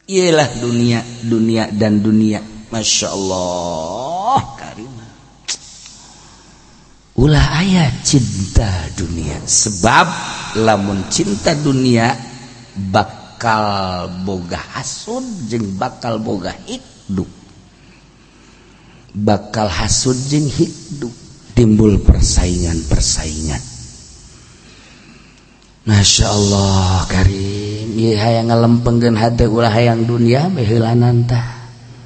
Ialah dunia dan dunia. Masya Allah karimah. Ulah aya cinta dunia. Sebab lamun cinta dunia bakal boga hasud jeung bakal boga hikduk. Bakal hasud jeung hikduk. Timbul persaingan. Masya Allah karim. Ieu hayang ngalempengkeun hate ulah hayang dunia beheulanana tah.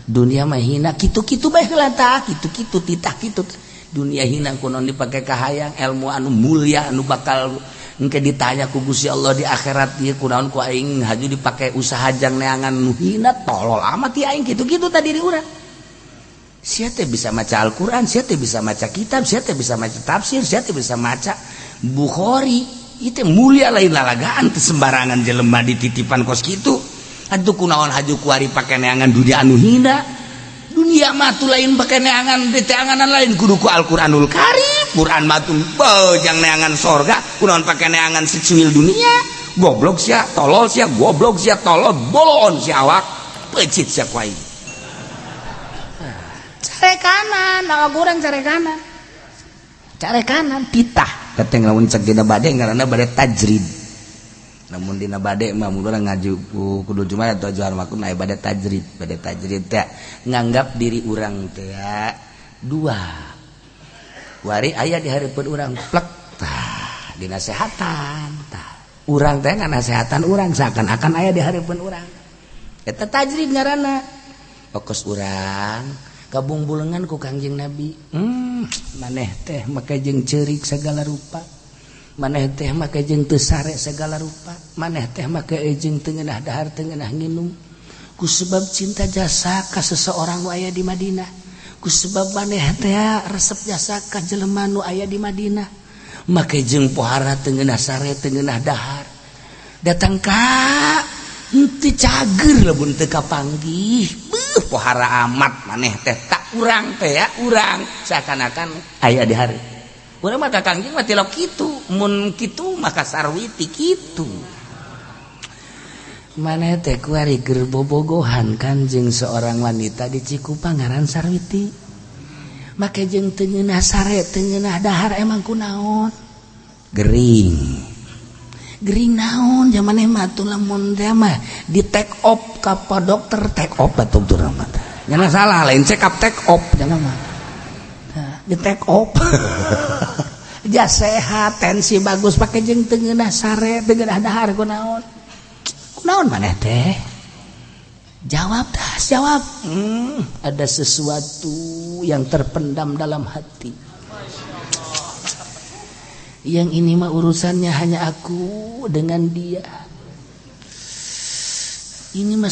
Dunia mah hina kitu-kitu bae heula tah, kitu-kitu titah kitu. Dunia hina kunaon dipake ka hayang ilmu anu mulia anu bakal engke ditanya ku Gusti Allah di akhirat ieu kunaon ku aing haju dipake usaha jang neangan nu hina tolol amat ti aing kitu-kitu tah diri urang. Sia teh bisa maca Al-Qur'an, sia teh bisa maca kitab, sia teh bisa maca tafsir, sia teh bisa maca Bukhari. Itu mulia lain lalagaan teu sembarangan jelema dititipan kos kitu. Atuh kunaon haju kuari pake neangan dunia anu hina. Dunia mah teu lain pake neangan diteanganan lain kudu ku Al-Qur'anul Karim. Quran mah teu jang neangan sorga, kunaon pake neangan secuil dunia. Goblok sia, tolol sia, goblok sia, tolol, bolon sia awak. Pecit sia ku aing. Care kanan, awak urang care kanan. Care kanan titah. Kateng lamun cek dina bade ngaranna bade tajrid. Namun dina bade mah mun urang ngaju kudu Jumat atau Johar makum aya bade tajrid. Bade tajrid teh nganggap diri urang teh dua. Wari aya di hareupeun urang plek tah dinasehatan tah. Urang teh nganasehatan urang seakan-akan aya di hareupeun urang. Eta tajrid ngaranna. Fokus urang kabungbulengan ku Kangjeng Nabi. Maneh teh make jeung ceurik segala rupa. Maneh teh make jeung teu sare segala rupa. Maneh teh make jeung teu ngeunah dahar teu ngeunah nginum. Ku sebab cinta jasa ka seseorang nu aya di Madinah. Ku sebab maneh teh resep jasa ka jelema nu aya di Madinah. Make jeung pohara teu ngeunah sare teu ngeunah dahar. Datang ka henteu cager lamun teu kapanggih. Pohara amat maneh teh tak urang teh ya urang seakan-akan aya di hari urang mah kakangjing mah tilok kitu mun kitu maka sarwiti kitu maneh teh kuari keur bobogohan kan jeung seorang wanita di Cikupa ngaran Sarwiti make jeung teu ngeunah sare teu ngeunah dahar emang kunaon gering naon zamaneh mah tuh lamun teh mah di take off ka dokter take off batur urang mah nya salah lain check up take off jangan mah di take off jas sehat tensi bagus pake jeung teu ngeunah sare teu ngeunah dahar kunaon maneh teh jawab ada sesuatu yang terpendam dalam hati. Yang ini mah urusannya hanya aku dengan dia. Ini mah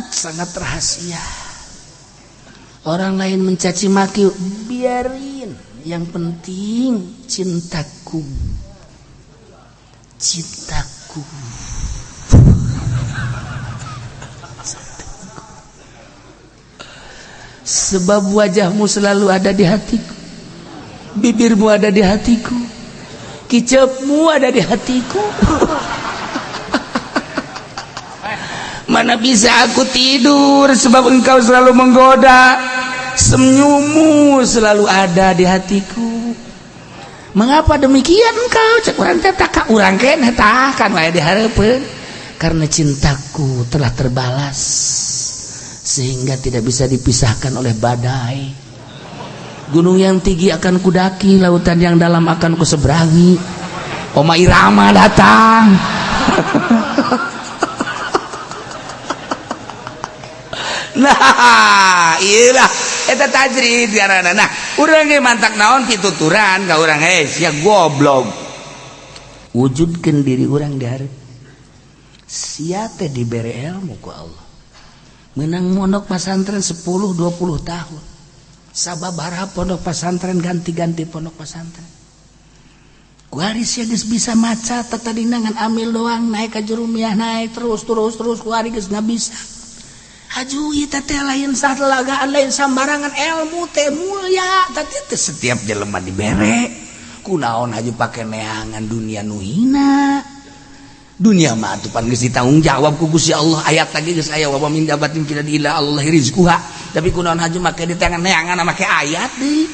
sangat rahasia. Orang lain mencaci maki biarin. Yang penting cintaku. Sebab wajahmu selalu ada di hatiku. Bibirmu ada di hatiku, kicapmu ada di hatiku. Mana bisa aku tidur sebab engkau selalu menggoda. Senyummu selalu ada di hatiku. Mengapa demikian engkau? Cek urang teh tak urang keneh tah kan wae dihareupeun. Karena cintaku telah terbalas sehingga tidak bisa dipisahkan oleh badai. Gunung yang tinggi akan kudaki, lautan yang dalam akan kuseberangi. Oma Irama datang. Nah, iyalah eta tajrid ngaranna. Nah, urang ge mantak naon pituturan ka urang sia goblok. Wujudkeun diri urang di hareup. Sia teh dibere ilmu ku Allah. Meunang mondok pesantren 10 20 tahun. Sababaraha pondok pesantren ganti-ganti pondok pesantren. Kuari sia geus bisa maca tadina ngan amil doang naik ka jurumiah naik terus kuari geus ngabisa. Haju ieu teh lain satelagaan lain sambarangan ilmu teh mulia tapi teh setiap jelema dibere. Kunaon haju pake neangan dunia nu hina. dunia mah atuh pan geus ditanggung jawab ku Gusti Allah. Ayat lagi geus aya wa min dabatin fil ardi illa Allah rizquha. Tapi kunaon haju make di tangan neangan make ayat deui.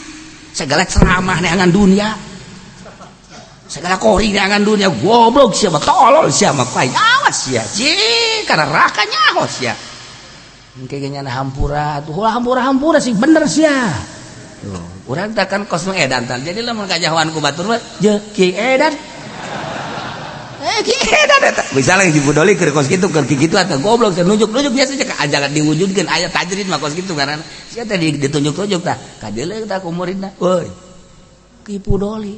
Segala ceramah neangan dunia. Segala kori neangan dunia goblok sia mah tolol sia mah pai. Awas sia. Kana neraka nyaho sia. Engke ge nyana hampura tuh ulah hampura sih bener sia. Tuh, urang teh kan kos edan tan. Jadi lamun kajahoan ku batur mah je Ki Edan. Misalnya di Budoli ke kos gitu ke gitu atau goblok nunjuk biasa aja ajangan diwujudkan ayat tajrid mah kos gitu karena siapa tadi ditunjuk tah kadele kita kumurinna woi Ki Budoli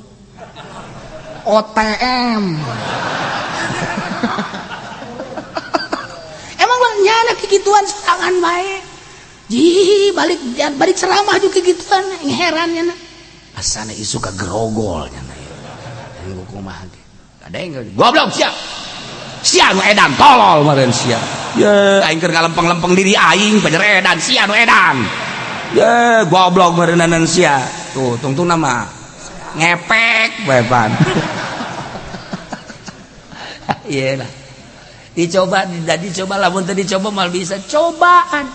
OTM emang lah nyana kegituan serangan baik balik ceramah juga kegituan herannya asana isu kagerogol nyana yang kumaha ada yang goblok sia nu edan tolol meureun sia ye aing keur ngalempeng-lempeng diri aing pajar edan sia nu edan ye goblok meureunanan sia tuh tungtung nama ngepek bae pan ieu lah dicoba lamun teu dicoba mal bisa cobaan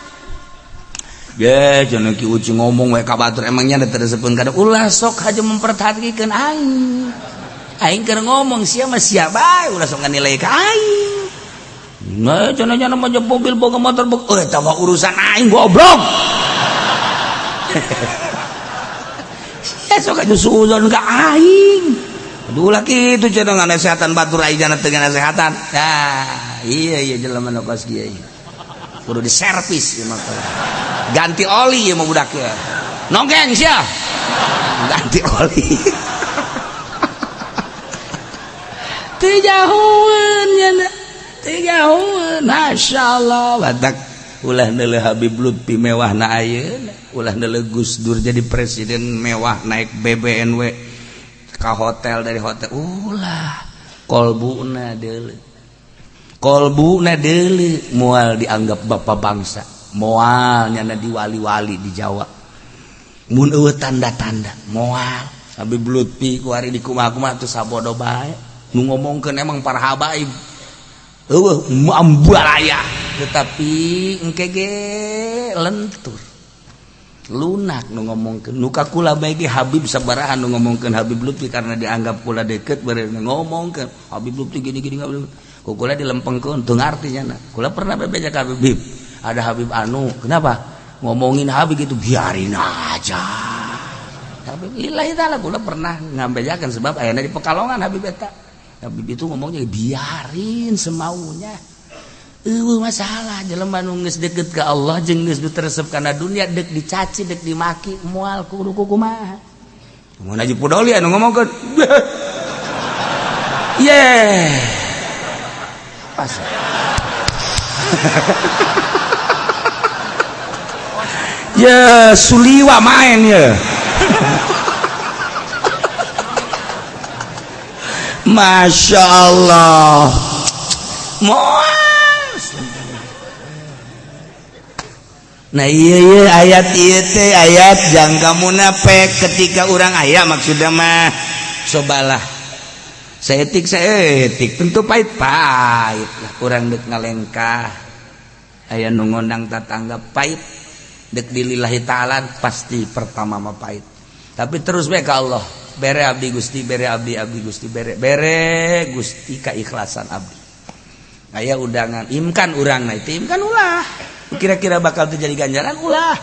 ye cenah ki uci ngomong we ka batur emangnya da teureuseupeun kada ulah sok haja memperhatikan aing aing keur ngomong sia mah sia bae ulah sok nganilai ka aing. Nah, cenah mah mobil boga motor boga eta mah urusan aing goblok. Sia sok aju suuzon ka aing. Aduh lah kitu cenah nganasehatan batur aing jangan teu nganasehatan. Nah, iya jelema nu kos kieu. Kudu diservis ieu mah. Ganti oli ieu mah budak ieu. Nongkeng sia. Ganti oli. Tijahuan Masya Allah batak ulah neuleuh Habib Lutfi mewah na ayeuna ulah neuleuh Gus Dur jadi presiden mewah naik BBNW ka hotel dari hotel ulah kolbuna deuleu moal dianggap bapak bangsa moal nyana di wali-wali di Jawa mun eueuh tanda-tanda moal Habib Lutfi kuari di kumaha-kumaha teu sabodo bae nu ngomongkeun emang para habaib eueuh ambalaya tetapi engke ge lentur lunak nu ngomongkeun nu kakula bae ge Habib sabaraha nu ngomongkeun Habib Lutfi karena dianggap kula deket bari ngomongkeun Habib Lutfi gini-gini kula dilempengkeun teu ngarti nya kula pernah bebeja ka Habib ada Habib anu kenapa ngomongin Habib itu biarin aja Habib lillahi taala kula pernah ngambejakeun sebab ayeuna di Pekalongan Habib eta Habib itu ngomongnya biarin semaunya masalah jelema nu geus deukeut ka Allah jeung geus teresep kana dunia dek dicaci dek dimaki moal kudu kumaha mun Haji Budoli anu ngomongkeun ye pas ya suliwa main ya Masya Allah nah iya ayat teh ayat jangka munafik ketika orang ayah maksudnya mah sobalah seetik tentu pahit-pahit lah orang dek ngalengkah ayah nu ngondang tetangga pahit dek dilillahi ta'ala pasti pertama mah pahit tapi terus bae ka Allah bere abdi Gusti bere abdi Gusti bere Gusti keikhlasan abdi aya undangan imkan urang na itu imkan ulah kira-kira bakal terjadi ganjaran ulah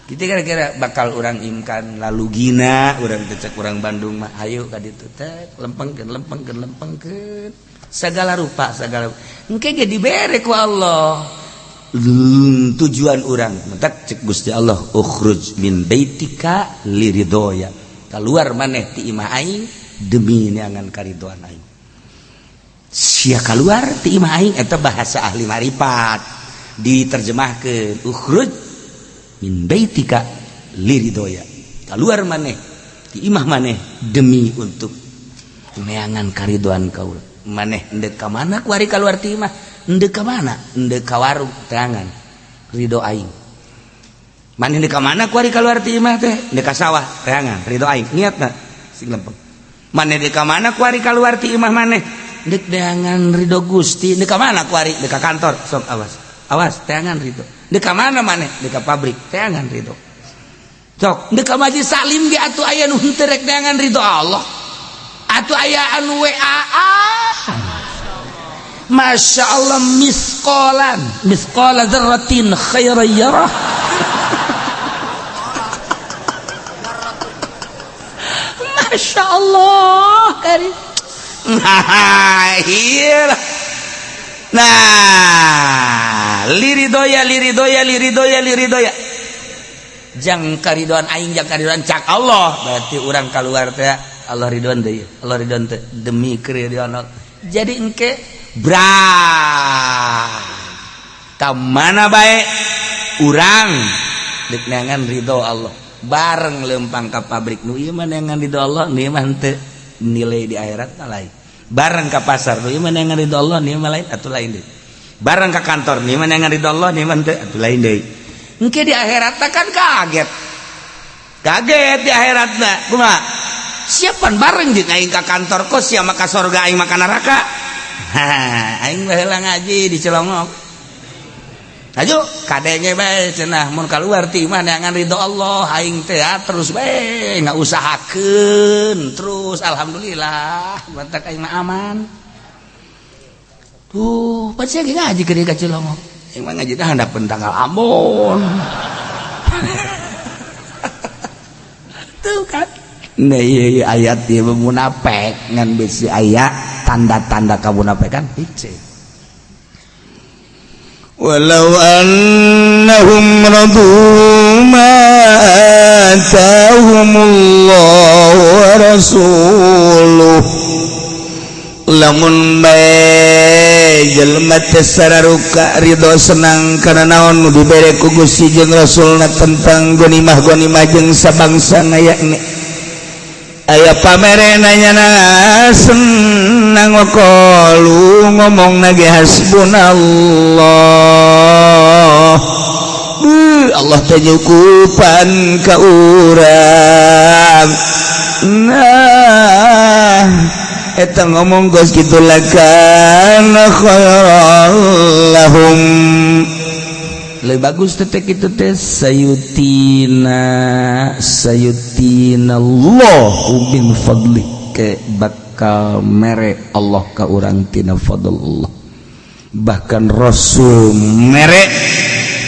kita kira-kira bakal urang imkan lalu gina urang teh urang Bandung mah ayo ka ditu teh lempengkeun segala rupa engke ge dibere ku Allah tujuan urang mentak cek Gusti Allah ukhruj min baitika liridoya keluar maneh ti imah aing demi neangan karidoan aing sia keluar ti imah aing eta bahasa ahli marifat diterjemahkeun ukhruj min baitika liridoya keluar maneh ti imah maneh demi untuk neangan karidoan kaula maneh endek ka mana kuari keluar ti imah endek ka mana endek ka warung teangan ridho aing maneh endek ka mana kuari keluar ti imah teh endek ka sawah teangan ridho aing niatna sing lempeng maneh endek ka mana kuari keluar ti imah maneh dek deangan ridho Gusti dek mana kuari dek kantor sok awas teangan ridho dek mana maneh dek pabrik teangan ridho sok dek maji salim ge atuh aya nu henteu rek deangan ridho Allah atuh aya anu WA Masya Allah misqala dzarratin khairan yarah Masya Allah karim nah liridoya jang karidoan aing jang karidoan cak Allah berarti orang keluar teh Allah ridwan deui Allah ridwan teh demi keridoan jadi engke kamana bae urang dek neangan ridho Allah bareng lempang ka pabrik nu ieu mah neangan ridho Allah nu mah teu nilai di akhirat lain bareng ka pasar nu ieu mah neangan ridho Allah nu mah lain atuh lain deui bareng ka kantor nu mah neangan ridho Allah nu mah teu atuh lain deui engke di akhirat kan kaget di akhirat kumaha siapan bareng jeung aing ka kantor kos sia maka surga aing maka neraka aing baheula ngaji di Cilongok ayo kadenge bae cenah mun kaluar ti mah neangan ridho Allah aing teh terus bae ngausahakeun terus alhamdulillah batak aing mah aman tuh pasti lagi ngaji ke ka Cilongok aing mah ngaji teh handapeun tanggal Ambon tuh kan nah iya ayat dia munafik ngan bisi ayat tanda-tanda kamunafikan hiji walau annahum radu ma atahumullahu wa rasuluh lamun bae jelema teh sararuka ridho senang kana naon nu dibere ku Gusti jeung Rasulna tentang gonimah jeung sabangsa ngayakne aya pamerenanya na senang waqalu ngomong nage hasbunallah Allah teh nyukupan ka urang nah eta ngomong geus kitu lakana khairan lahum lebih bagus teh kitu teh sayutina Allahu min fadli ke bakal mere Allah ka urang tina fadl Allah bahkan Rasul mere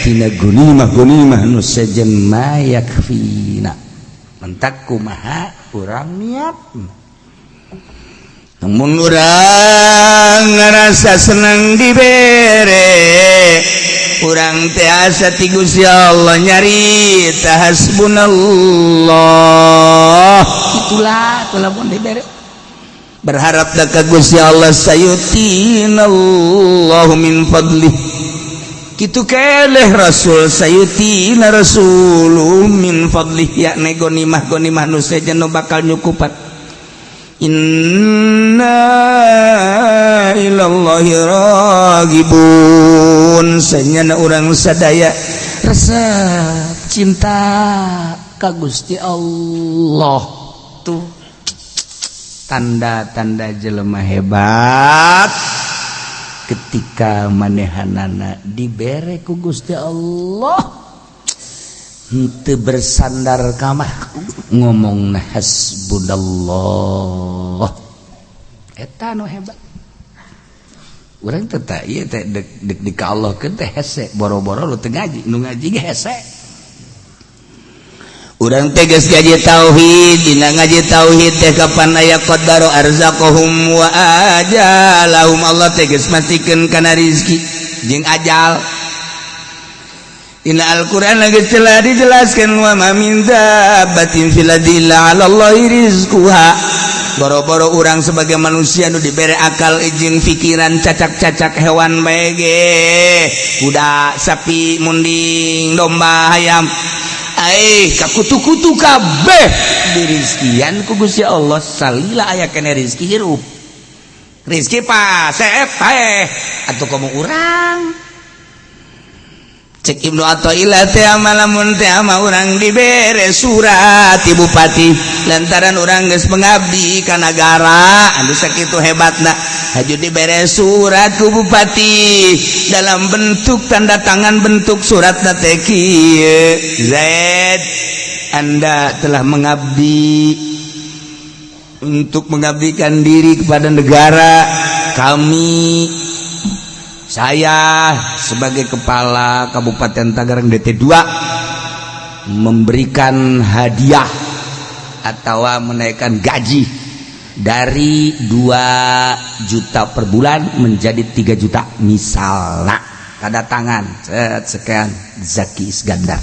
tina gunimah nu sejen mayakfina mentak kumaha urang niat namun urang ngerasa senang dibere urang teh asa ti Gusti Allah nyari hasbunallah itulah lamun dibere berharap da ka Gusti Allah sayutinallahu min fadlih kitu keleh Rasul sayutina rasulun min fadlih yakni gonimah nu sejen nu bakal nyukupan inna ilallahi ragibun sanyana urang sadaya resep cinta ka Gusti Allah tuh tanda-tanda jelema hebat ketika manehanana dibere ku Gusti Allah henteu bersandar ka mah ngomongna hasbunallah eta nu hebat urang teh tah ieu teh dek di ka Allah keun teh hese boro-boro lu teu ngaji nu ngaji ge hese urang teh geus ngaji tauhid dina ngaji tauhid teh kapan aya qadaru arzaqahum wa ajalahum Allah teh geus mastikeun kana rezeki jeung ajal Inna Al-Quran lagi telah dijelaskan wa ma min dabbatin fil ardi illa 'ala Allahi rizquha. Boro-boro urang sebagai manusia nu dibere akal jeung pikiran cacak-cacak hewan bae ge. Kuda, sapi, munding, domba, hayam. Ai kakutu-kutu kabeh dirizkian ku Gusti Allah salila aya kene rezeki hirup. Rezeki pa seep teh atuh komo urang. cek Ibnu Athaillah teh malamun teh mah urang dibere surat ti bupati lantaran urang geus mengabdi ka nagara anu sakitu hebatna haju dibere surat ku bupati dalam bentuk tanda tangan bentuk suratna teh kieu Zaid Anda telah mengabdi untuk mengabdikan diri kepada negara kami. Saya sebagai kepala Kabupaten Tangerang DT2 memberikan hadiah atau menaikkan gaji dari 2 juta per bulan menjadi 3 juta misalnya. Tanda tangan sekian Zaki Iskandar.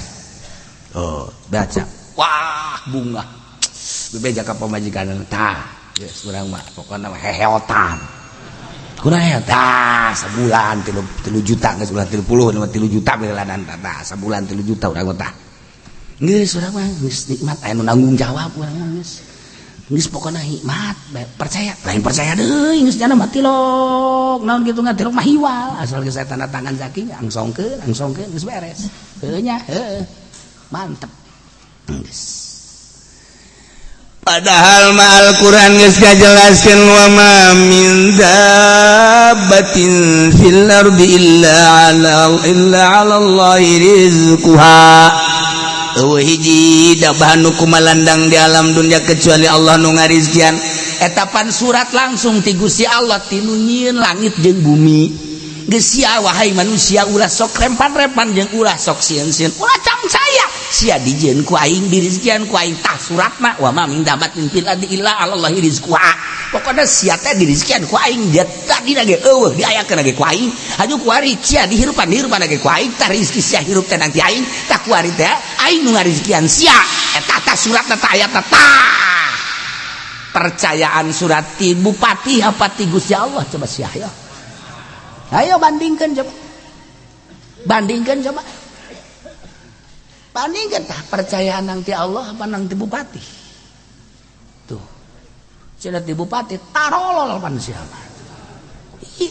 Oh, baca. Wah, bunga. Bebeja ka pamajikan tah. Geus urang mah pokona mah heheotan. Kunaon tah sebulan 3 juta geus bulan 30 3 juta belanan tah sebulan 3 juta urang tah. Geus urang mah geus nikmat aya nu nanggung jawab urang mah geus. Geus pokona hikmat percaya lain percaya deui geus nya mah tilok naon kitu ngatilok mah hiwal asal geus tanda tangan Zaki angsongkeun geus beres. Heuh nya heuh mantep. Geus padahal mah Al-Quran geus ngajelaskeun wa ma min dabbatin fil ardi illa 'ala Allahi rizquha. Eueuh hiji dabah nu kumalandang di alam dunya kecuali Allah nu ngarizkian. Etapan surat langsung ti Gusti Allah tinu nyieun langit jeung bumi. Geus sia wahai manusia ulah sok rempan-rempan jeung ulah sok sieun-sieun. Ulah cangcaya sia dijieun ku aing dirizkian ku aing tah suratna wa ma min dabbatin fil ardi illa 'ala Allahi rizquha. Pokona sia teh dirizkian ku aing dia tadi ge eueuh diayakeun ge ku aing. Haju ku ari sia dihirupan ge ku aing tah rezeki sia hirup teh nanti aing tah ku ari teh aing nu ngarizkian sia eta tah suratna tah ayatna tah. Percayaan surat ti bupati apa ti Gusti Allah coba sia ya. Ayo bandingkan coba. Bandingkan tah percayaan nang ti Allah apa nang ti bupati. Tuh. Cenah ti bupati tarolol pan siapa.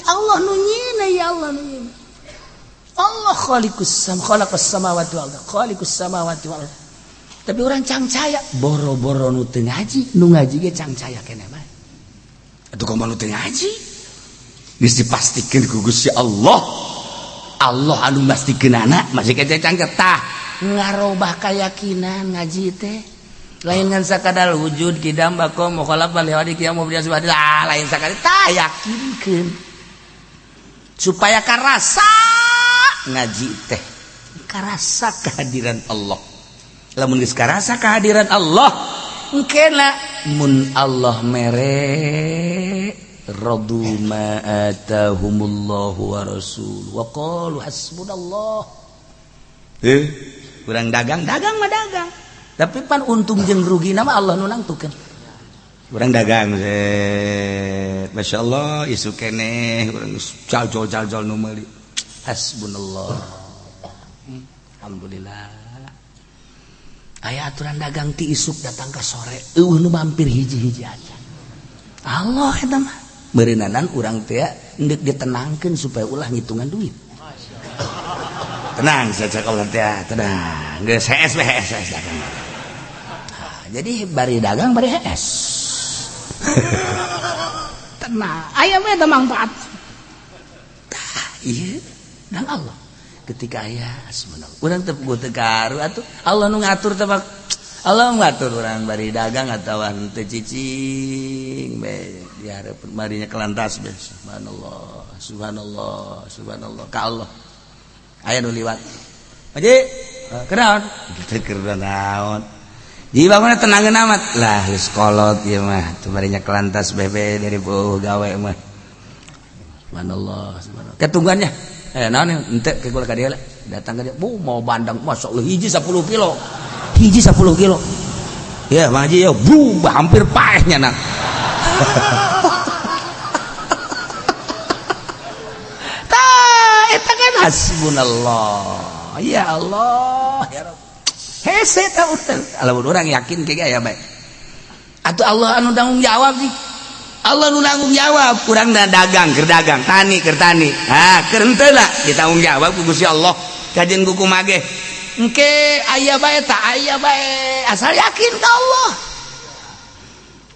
Allah nu nyieun ya Allah nu nyieun. Allah khaliqus samawati wal ardh. Khaliqus samawati wal ardh. Tapi orang cangcaya boro-boro nu teu ngaji, nu ngaji ge cangcaya keneh mah. Atuh kumaha nu teu ngaji? Geus dipastikeun ku Gusti Allah. Allah anu mastikeunana masih kece cangket tah ngarobah keyakinan ngaji teh lain ngan sakadar wujud kidam bakom mukhalafah liwadi qiyam mubdiya subhanallah lain sakadar tah yakinkeun supaya karasa ngaji teh karasa kehadiran Allah. Lamun geus karasa kehadiran Allah engkena mun Allah mere radu ma atahumullahu wa rasul wa qalu hasbunallah. Kurang dagang mah dagang tapi pan untung jeung rugina mah Allah nu nangtukeun. Kurang dagang masyaallah isu keneh urang jal-jal nu meuli hasbunallah. Alhamdulillah aya aturan dagang ti isuk datang ka sore eueuh nu mampir hiji-hiji aja Allah eta mah beureunanan urang teh hendak ditenangkeun supaya ulah ngitungan duit. Tenang saja kalau teh tenang geus hees dagang. Jadi bari dagang bari hees. Tenang aya mah eta manfaat. Tah ieu dan Allah ketika aya subhanallah urang teu teu karu atuh Allah nu ngatur teh Allah ngatur urang bari dagang atawa teu cicing be dihareup marinya kelantas be subhanallah ka Allah aya nu liwat Haji kenaon teu keur naon di bangunna tenangeun amat lah geus kolot ieu mah teu marinya kelantas bebe dari gawe mah subhanallah ketunggannya naon henteu ke kula ka dieu datang ka dieu mau bandang masyaallah hiji 10 kilo ya Mang Haji ya hampir paehnya nak. Tah eta kan hasbunallah ya Allah ya Rabb hese tah lamun urang yakin ke aya bae atuh Allah anu tanggung jawab sih Allah nu nanggung jawab urang dagang keur dagang tani keur tani keur henteu lah ditanggung jawab ku Gusti Allah kajian kuku mage engke aya bae tak aya bae asal yakin ka Allah.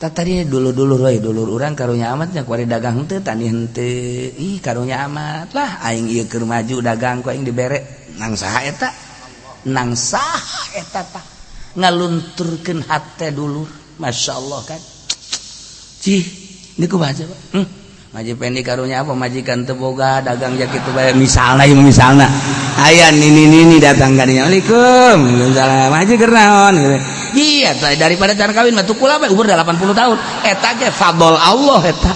Tadi dulur-dulur we dulur urang karunya amatnya kuari dagang henteu tani henteu ih karunya amat lah aing ieu keur maju dagang ku aing dibere nang saha eta tah ngalunturkeun hate dulur masyaallah kan cih niku baca Pak maji pendi karunya apa majikan teu boga dagang jak kitu bae misalna aya nini datang ka dinya Assalamualaikum maji keur naon iya daripada cara kawin mah tukul apa umur 80 tahun eta ge fadl Allah eta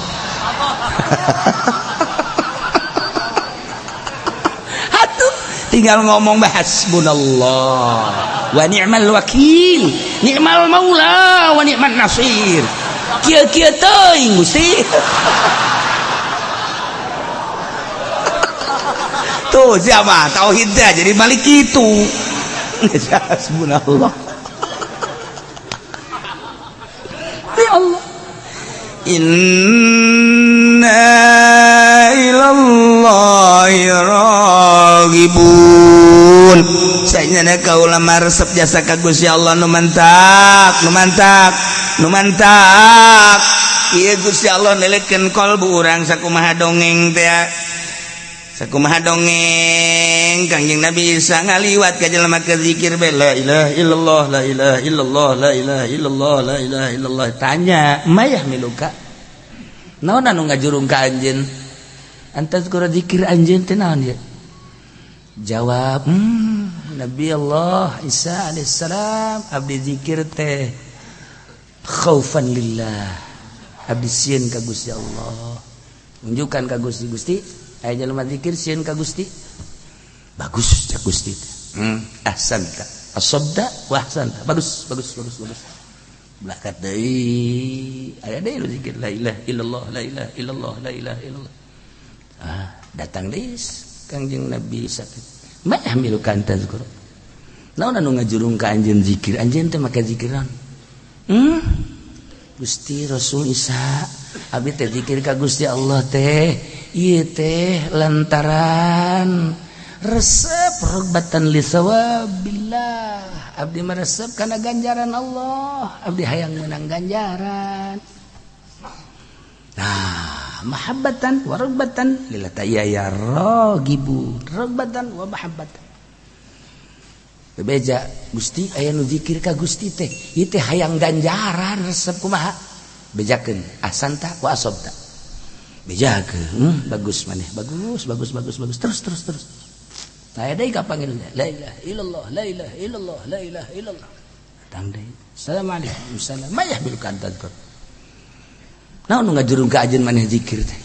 atuh tinggal ngomong hasbunallah wa ni'mal wakil ni'mal maula wa ni'man nasir kieu-kieu teuing Gusti tuh siapa tauhidnya jadi balik itu hasbunallah ya Allah inna ilallahi raghibun saenyana kaula maresep jasa ka Gusti Allah nu mantak ieu Gusti Allah nelikeun kalbu urang sakumaha dongeng teh sakumaha dongeng Kangjeng Nabi Isa ngaliwat ka jelema keur zikir bae la ilaha illallah la ilaha illallah la ilaha illallah la ilaha illallah tanya mayah miluka naon anu ngajurung ka anjeun antas kura zikir anjeun teh naon ya jawab Nabi Allah Isa alaihissalam abdi zikir teh khaufan lillah abdi sieun ka Gusti Allah tunjukkan ka Gusti aya jelema zikir sieun ka Gusti bagus cak Gusti ahsanta asabda wa ahsanta bagus belakat deui aya deui nu zikir la ilaha illallah la ilaha illallah la ilaha illallah datang deui Kangjeng Nabi sakit mah milukan tazkur naon anu ngajurung ka anjeun zikir anjeun teh make zikiran Gusti Rasul Isa abdi teh zikir ka Gusti Allah teh ieu teh lantaran resep rogbatan li sawabillah abdi meresep kana ganjaran Allah abdi hayang meunang ganjaran nah mahabbatan wa rogbatan lillahi ya ragibu rogbatan wa mahabbatan bebeja Gusti aya nu zikir ka Gusti teh ieu teh hayang ganjaran resep kumaha bejakeun ahsanta wa asabta bejakeun bagus maneh bagus terus tah deui ka panggil la ilaha illallah la ilaha illallah la ilaha illallah datang deui assalamualaikum salam mayah bil kantat naon nu ngajurung ka ajeun maneh zikir teh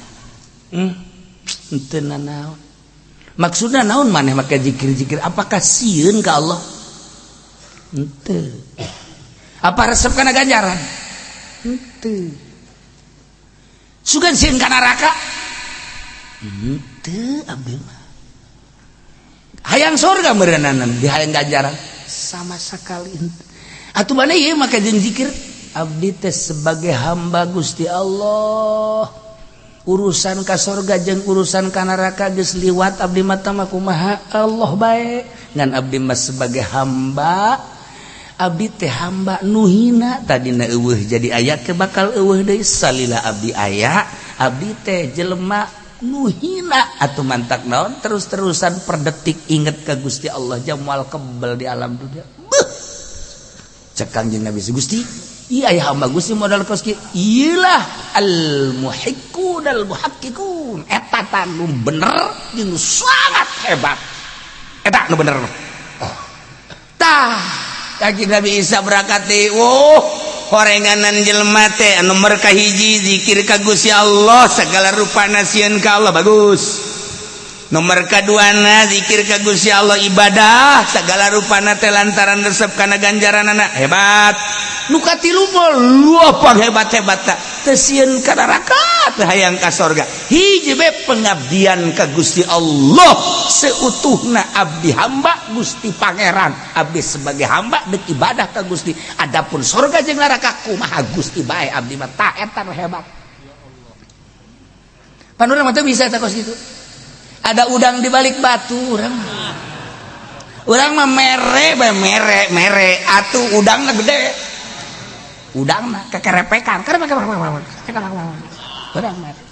henteu naon maksudna naon maneh make zikir apakah sieun ka Allah henteu apa resep kana ganjaran henteu sugan sieun ka neraka henteu abdi mah hayang surga meureunana dihayang ganjaran sama sekali henteu atuh maneh ieu make zikir abdi teh sebagai hamba Gusti Allah urusan ka surga jeung urusan ka neraka geus liwat abdi mah tah kumaha Allah bae ngan abdi mah sebagai hamba abdi teh hamba nu hina tadina eueuh jadi aya ke bakal eueuh deui salila abdi aya abdi teh jelema nu hina atuh mantak naon terus-terusan per detik inget ka Gusti Allah jam moal kebel di alam dunia cek Kangjeng Nabi Gusti iya aya hamba Gusti modal koski iyalah al muhiqqun al muhaqqiqun eta tah nu bener jeung sangat hebat eta nu bener tah Kangjeng Nabi Isa berangkat deui horenganan jelema teh nomor kahiji zikir ka Gusti Allah segala rupana sieun ka Allah bagus nomor kaduana zikir ka Gusti Allah ibadah segala rupana teh lantaran resep kana ganjaranana hebat nu katilu mah luapang hebat-hebat teh sieun ka neraka teh hayang ka surga hiji bae pengabdian ka Gusti Allah seutuhna abdi hamba Gusti Pangeran abdi sebagai hamba deuk ibadah ka Gusti adapun surga jeung neraka kumaha Gusti bae abdi mah tah eta nu hebat panurang mah teh bisa eta kos kitu ada udang di balik batu urang Urang mah mere atuh udangna gede. Udangna kekerepekan. Urang mere.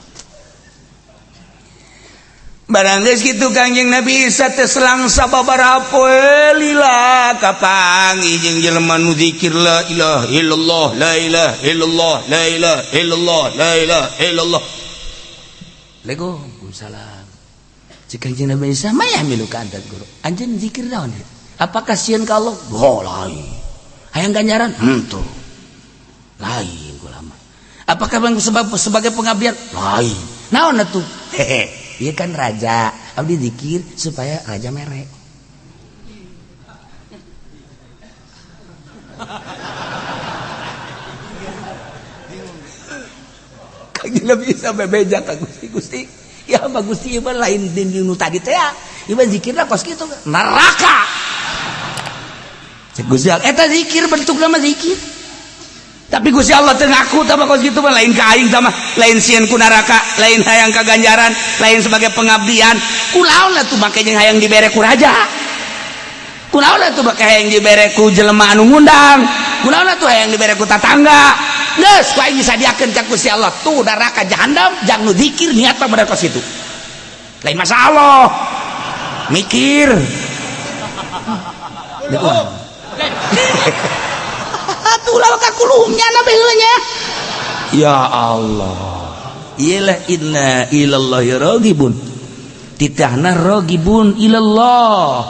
Barang geus kitu Kangjeng Nabi Isa teh selang sababaraha poe lila kapanggih jeung jelema nu zikir la ilaha illallah la ilaha illallah la ilaha illallah la ilaha illallah. Waalaikumsalam. Cik Kangjeng Nabi Isa maya milu ka adat guru. Anjeun zikir naon? Apakah sieun ka Allah? Oh lain. Hayang ganjaran? Henteu. Lain ulama. Apakah sebagai pengabdian? Lain. Naon atuh? Hehe. Iya kan raja, abdi zikir supaya raja mere. Kangjeng Nabi Isa bebeja ka Gusti. Ya mah Gusti ieu lain nu tadi teh ya. Ieu zikirna kos kitu neraka. Cek Gusti eta zikir bentukna mah zikir. Tapi Gusti Allah teu ngaku tah kos kitu mah lain ka aing tah mah, lain sieun ku neraka, lain hayang ka ganjaran, lain sebagai pengabdian. Kunaon atuh make jeung hayang dibere ku raja? Kunaon atuh make hayang dibere ku jelema anu ngundang? Kunaon atuh hayang dibere ku tatangga? Geus ku aing disadiakeun ka Gusti Allah tuh neraka jahanam jang nu zikir niat mah bener kos kitu. Lain masalah. Mikir. Atulah ka kulumnya na beulnya. Ya Allah. Iyalah inna ilallahi ragibun. Titahna ragibun ilallah.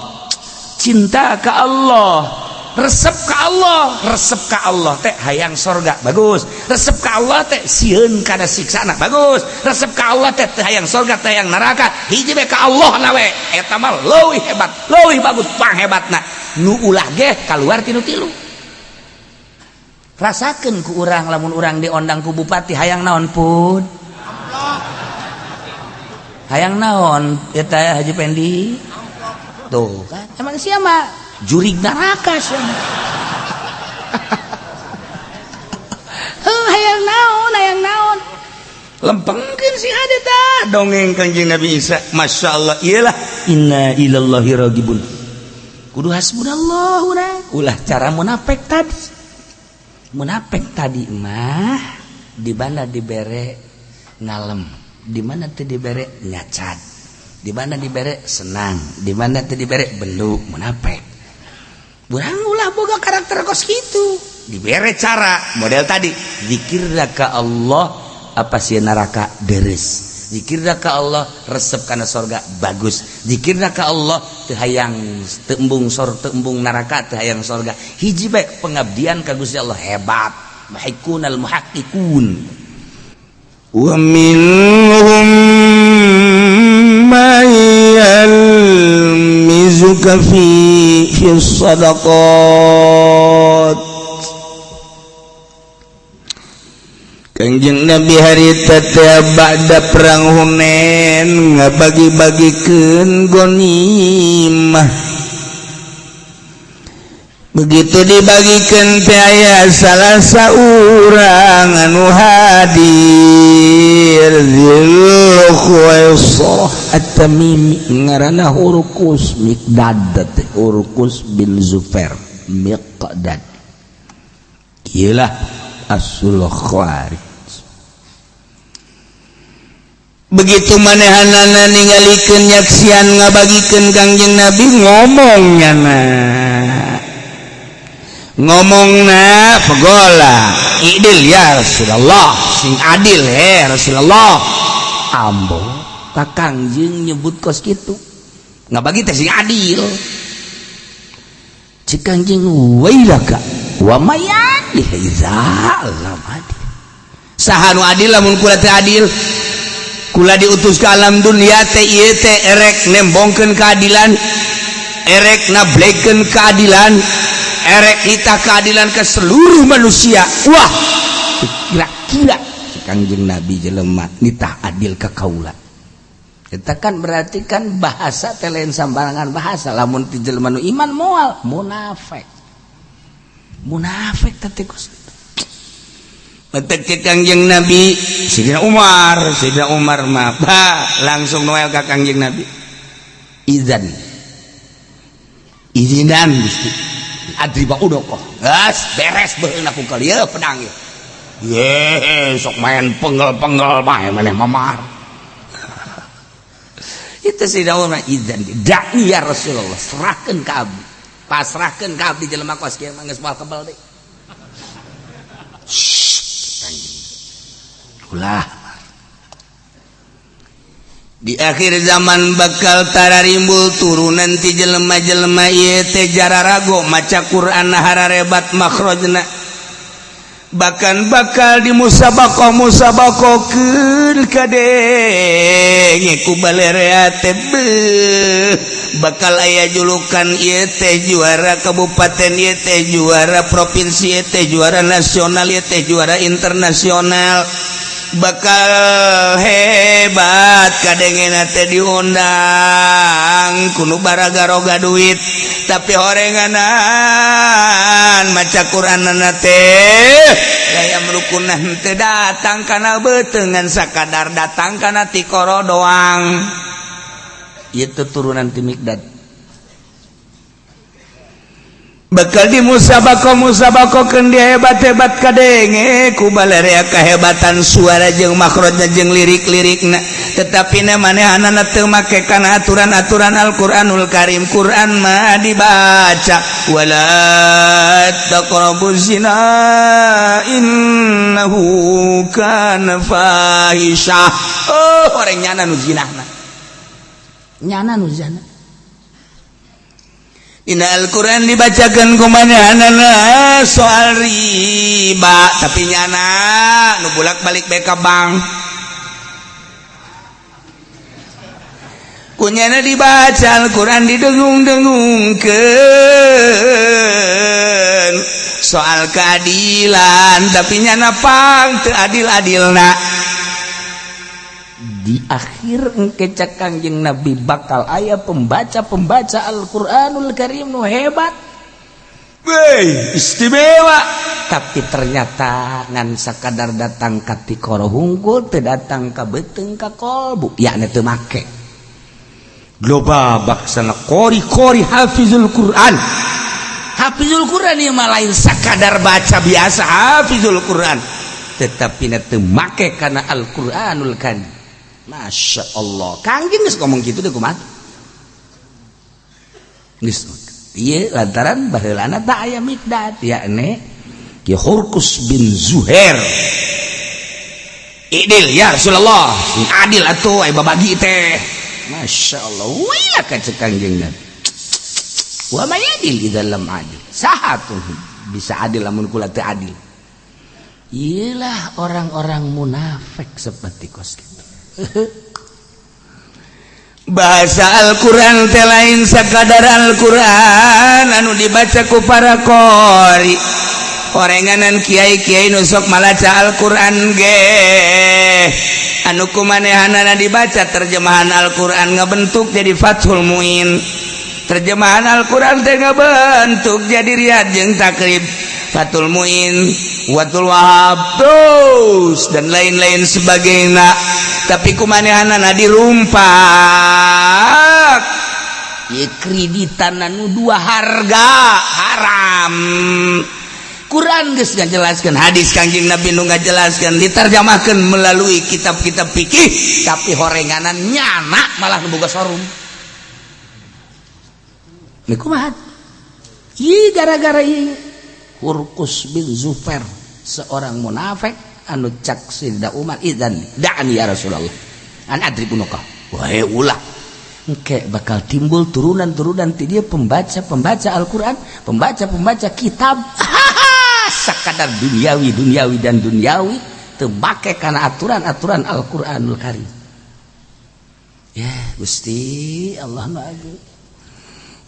Cinta ka Allah, resep ka Allah, resep ka Allah teh hayang sorga bagus. Resep ka Allah teh sieun kana siksana bagus. Resep ka Allah teh hayang sorga teh hayang neraka. Hiji be ka Allah na we. Eta mah leuwih hebat, leuwih bagus panghebatna. Nu ulah ge kaluar tinu tilu. Rasakeun ku urang lamun urang diondang ku bupati hayang naon pun? Hayang naon eta Haji Pendi? Tuh kan emang sia mah jurig neraka sia mah. Hayang naon? Lempengkeun si hade tah dongeng Kangjeng Nabi Isa. Masyaallah iyalah inna ilallahi ragibun. Kudu hasbunallah urang. Ulah cara munafik tadi. Munafik tadi mah di mana dibere ngalem, di mana teu dibere nyacad, di mana dibere senang, di mana teu dibere belu munafik. Urang ulah boga karakter kos kitu. Dibere cara model tadi, zikirna ka Allah apa sieun neraka deres. Zikirna ka Allah resep kana sorga bagus. Zikirna ka Allah teu hayang teu embung neraka, teu hayang sorga. Hiji bae pengabdian ka Gusti Allah hebat. Muhaqqiqunal muhaqqiqun. Wa minhum may yalmizuka fi sadaqat. Kangjeng Nabi harita teh ba'da perang Hunain ngabagi-bagikeun ghanimah. Begitu dibagikeun teh aya salah saurang anu hadir Dzulkhuwaisarah At-Tamimi ngaranna Urqus Miqdad teh Urqus bin Zufair Miqdad. Iyalah asul khawarij. Begitu manehanana ningalikeun nyaksian ngabagikeun Kangjeng Nabi ngomongna pegola idil ya Rasulullah sing adil Rasulullah ambo ka Kangjeng nyebut kos kitu ngabagi teh sing adil cik Kangjeng wailaka wa mayadih iza lam adil saha nu adil lamun kula teh adil kula diutus ke alam dunia teh ieu teh erek nembongkeun keadilan, erek nablekeun keadilan, erek kita keadilan ke seluruh manusia. Wah, kira-kira Kangjeng Nabi jelema nitah adil ka kaula. Eta kan berarti kan bahasa teh lain sambarangan bahasa lamun ti jelema nu iman moal munafik. Munafik teh Gusti. Metek Kangjeng Nabi Sayyidina Umar mah langsung noel ka Kangjeng Nabi izan izinan Gusti adri ba udoko gas beres beung aku kali ya pedang ya ye sok main penggel-penggel bae maneh mamar itu si daun mah izin da'i ya Rasulullah serahkeun ka abdi pasrahkeun ka abdi jelema kos kieu mah geus moal kebal deui ulah di akhir zaman bakal tararimbul turunan ti jelema-jelema ieu teh jararago maca Quran hararebat makhrajna bahkan bakal dimusabakokeun kadenge ku balerea teh bakal aya julukan ieu teh juara kabupaten ieu teh juara provinsi ieu teh juara nasional ieu teh juara internasional bakal hebat kadengena teh diundang kudu baraga-roga duit tapi horenganan maca Qur'anna teh gaya merukunah teu datang kana beuteungan sakadar datang kana ti koro doang ieu turunan ti Mikdad bakal dimusabakokeun dia hebat-hebat kadenge ku balerea kahebatan suara jeung makhrajna jeung lirik-lirikna tetapi na manehanana teu make kana aturan-aturan Al-Qur'anul Karim Quran mah dibaca wala taqrabuz zina innahu kana fahisyah horeng nyana nu zinahna nyana nu zina Ina Al-Quran dibacakan kumanehanana soal riba tapi nyana nu bolak balik beka bank kunyana dibaca Al-Quran didengung-dengungkeun soal keadilan tapi nyana pang teu adil-adilna di akhir engke cak Kangjeng Nabi bakal aya pembaca Al-Qur'anul Karim nu hebat wey istimewa tapi ternyata ngan sakadar datang ka ti koro hungkul teu datang ka beuteung ka kolbu yakna teu make global baksana qori hafizul Qur'an ieu mah lain sakadar baca biasa hafizul Qur'an tetapi na teu make kana Al-Qur'anul Karim. Masya Allah Kangjeng geus ngomong kitu teh kumaha geus ieu lantaran baheulana teh aya Mikdad yakni Ki Hurqus bin Zuhair idil ya Rasulullah sing adil atuh aya babagi teh Masya Allah wah ka cek Kangjeng Nabi wa may adil idza lam adil saha tuh bisa adil lamun kula teu adil iyalah orang-orang munafik seperti kos kitu bahasa Al-Quran teh lain sakadar Al-Quran anu dibaca ku para qori horenganan kiai-kiai nu sok malaca Al-Quran ge anu kumanehanana dibaca terjemahan Al-Quran ngabentuk jadi Fathul Muin terjemahan Al-Quran teh ngabentuk jadi Riyad jeung Takrib Fathul Muin Watul Wahab terus dan lain-lain sebagainya tapi kumanehanana dirumpak ieu kreditan anu dua harga haram Quran geus ngajelaskeun hadis Kangjeng Nabi nu ngajelaskeun diterjemahkeun melalui kitab-kitab fikih tapi horenganan nyana malah nu boga sorum ini kumaha ieu gara-gara ieu Hurqus bin Zuhair seorang munafik anu cak Sayyidina Umar idzan da'ani ya Rasulullah an adribunuka wae ulah engke bakal timbul turunan-turunan ti dia pembaca Al-Qur'an pembaca kitab sakadar duniawi teu make kana aturan-aturan Al-Qur'anul Karim ya Gusti Allah nu agung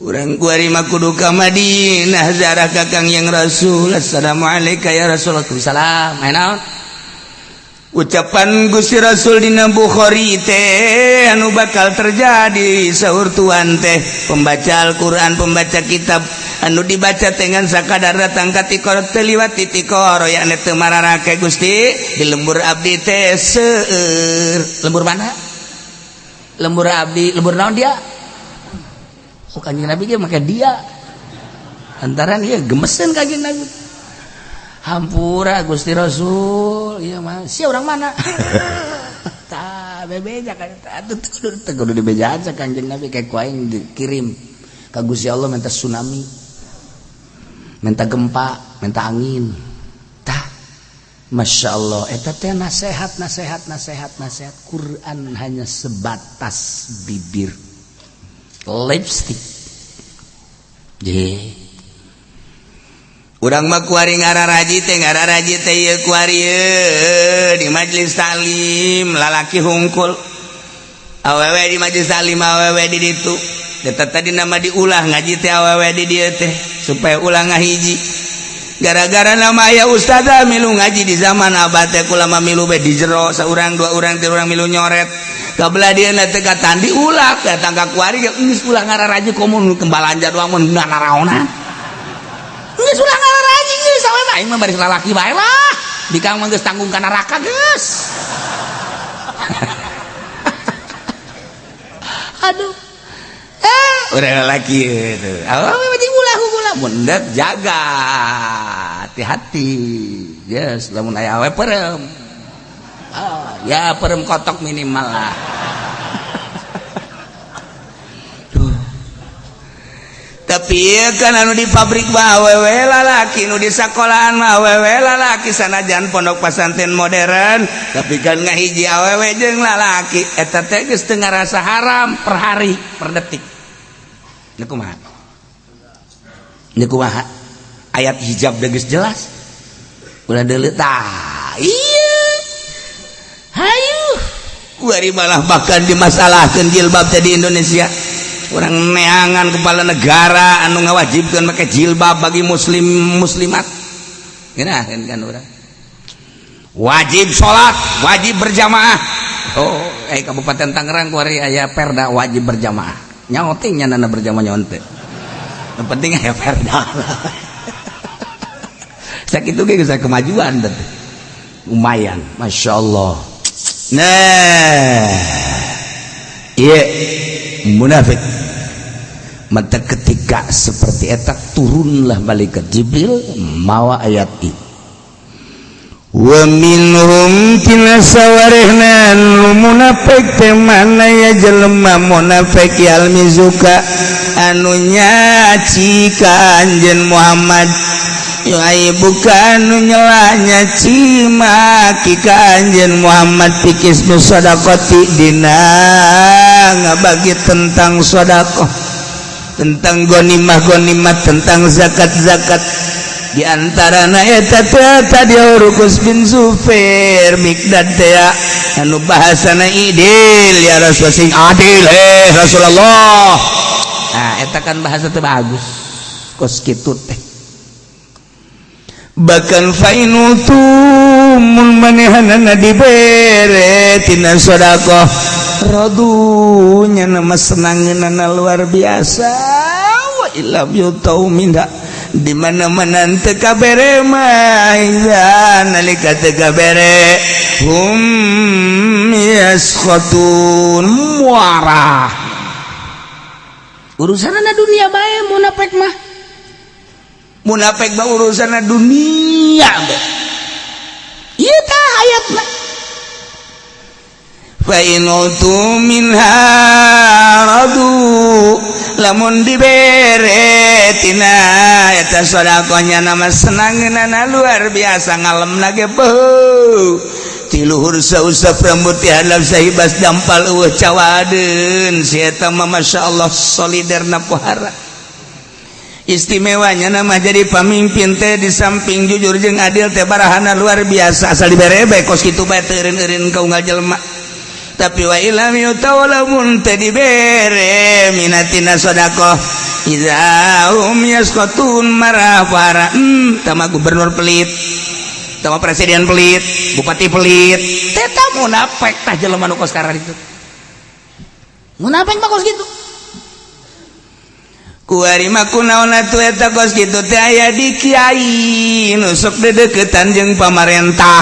urang kuari mah kudu ka Madinah ziarah ka Kangjeng Rasul assalamualaikum ya Rasulullah salam ayeuna ucapan Gusti Rasul dina Bukhari teh anu bakal terjadi saur tuan teh pembaca Al-Qur'an pembaca kitab anu dibaca dengan sakadar datang ka tikor teu liwat ti tikor yakna teu mararake Gusti di lembur abdi teh seueur lembur mana lembur abdi lembur naon dia Kanjeng Nabi ge make dia antaran ieu gemeseun ka jeung Nabi. Hampura Gusti Rasul, ieu mah sia urang mana? Tah bebeja ka atuh kudu dibejaan sa Kanjeng Nabi kayak ku aing dikirim ka Gusti Allah minta tsunami. Minta gempa, minta angin. Tah Masya Allah eta teh nasihat Quran hanya sebatas bibir. Lipstick. Urang mah kuari ngararaji teh ieu kuari di majelis taklim lalaki hungkul. Awewe di majelis taklim awewe di ditu. Eta tadi nama diulah ngaji teh awewe di dieu teh supaya ulah ngahiji. Gara-gara nama aya ustadzah milu ngaji di zaman abad teh kula mah milu be di jero saurang dua urang tilu urang milu nyoret. Kabelah dia teh katan diulah datang ka kuari geus ulah ngararaji komun kembalanja doang mun naraonan. Geus ulah ngararaji geus awewe aing mah bari lalaki bae lah. Dikang mah geus tanggung ka neraka geus. Aduh. Udah lagi itu. Awewe penting ulah mundet jaga hati-hati. Yes, lamun aya awewe perem. Ya perem kotok minimal lah. Tapi kan anu di pabrik mah awewe lalaki, nu di sakolahan mah awewe lalaki sanajan pondok pesantren modern, tapi kan ngahiji awewe jeung lalaki eta teh geus teu ngarasa haram per hari per detik. Ini kumaha ayat hijab geus jelas ulah deuleu tah iya hayu kuari malah bahkan dimasalahkeun jilbab teh di Indonesia urang neangan kepala negara anu ngawajibkeun make jilbab bagi muslim muslimat geuna kan urang wajib salat wajib berjamaah Kabupaten Tangerang kuari aya perda wajib berjamaah nyaoting nyanana berjamaah nyaon teh. Yang penting aya perda. Sakitu ge geus kemajuan teh. Lumayan, masyaallah. Nah. Ieu munafik. Mata ketika seperti eta turunlah malaikat Jibril mawa ayat ini. Wa minhum tina sawarehna munafik teh mana ya jelema munafik yal mizuka anu nyaci ka anjeun Muhammad ai bukan anu nyelanya cimaki ka anjeun Muhammad pikis nu sedekati dina ngabagi tentang sedekah tentang ghanimah tentang zakat di antara eta tadi Urkus bin Zufair Mikdad teh anu bahasana idil ya Rasul sing adil Rasulullah. Nah eta kan bahasa teh bagus kos kitu teh bahkan fainutum manehanana dibere tina sedekah radunya nama senangeunana luar biasa wa illam yutau minda di mana-mana teu kabere mah nalika teu kabere yaskhatun muarah urusanna dunia bae munafik mah urusanna dunia bae ieu tah ayatna fa in utu minha radu lamun dibere tina eta sedekahnya nama senangeunana luar biasa ngalemna ge beuh ti luhur sausap rambut ti handap sahibas dampal eueuh cawadeun si eta mah masyaallah soliderna pohara istimewanya nama jadi pamimpin teh di samping jujur jeung adil teh barahana luar biasa asal dibere bae kos kitu bae teu eureun-eureun ka unggal jelema tapi wa ilam yutawalamun teh dibere minatina sedekah izahum yaskotun marah para tama gubernur pelit tama presiden pelit bupati pelit teta munafik tah jelema nu kos karar itu munafik mah kos kitu kuari mah kunaon atuh eta kos kitu teh aya di kiai nu sok dedeketan jeung pamarentah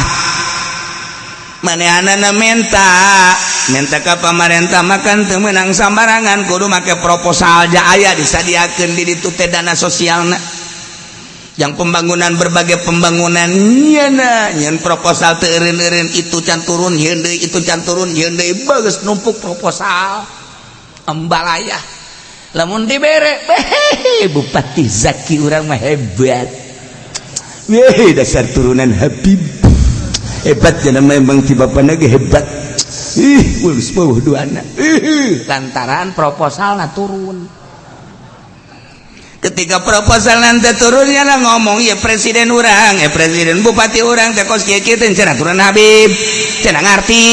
manehanana menta ka pamarentah makan teu meunang sambarangan kudu make proposal ja aya disadiakeun di ditu teh dana sosialna yang pembangunan berbagai pembangunan nyen proposal teu eureun-eureun itu can turun yeun deui itu can turun yeun deui bagus numpuk proposal embalayah lamun dibere Bupati Zaki urang mah hebat weh dasar turunan Habib hebat ya memang ti bapana ge hebat ulus beuh duana lantaran proposalna turun. Ketika proposal nanti turunnya lah ngomong ya presiden urang presiden bupati urang teh kos kieu kieu teh cenah turun Habib cenah ngarti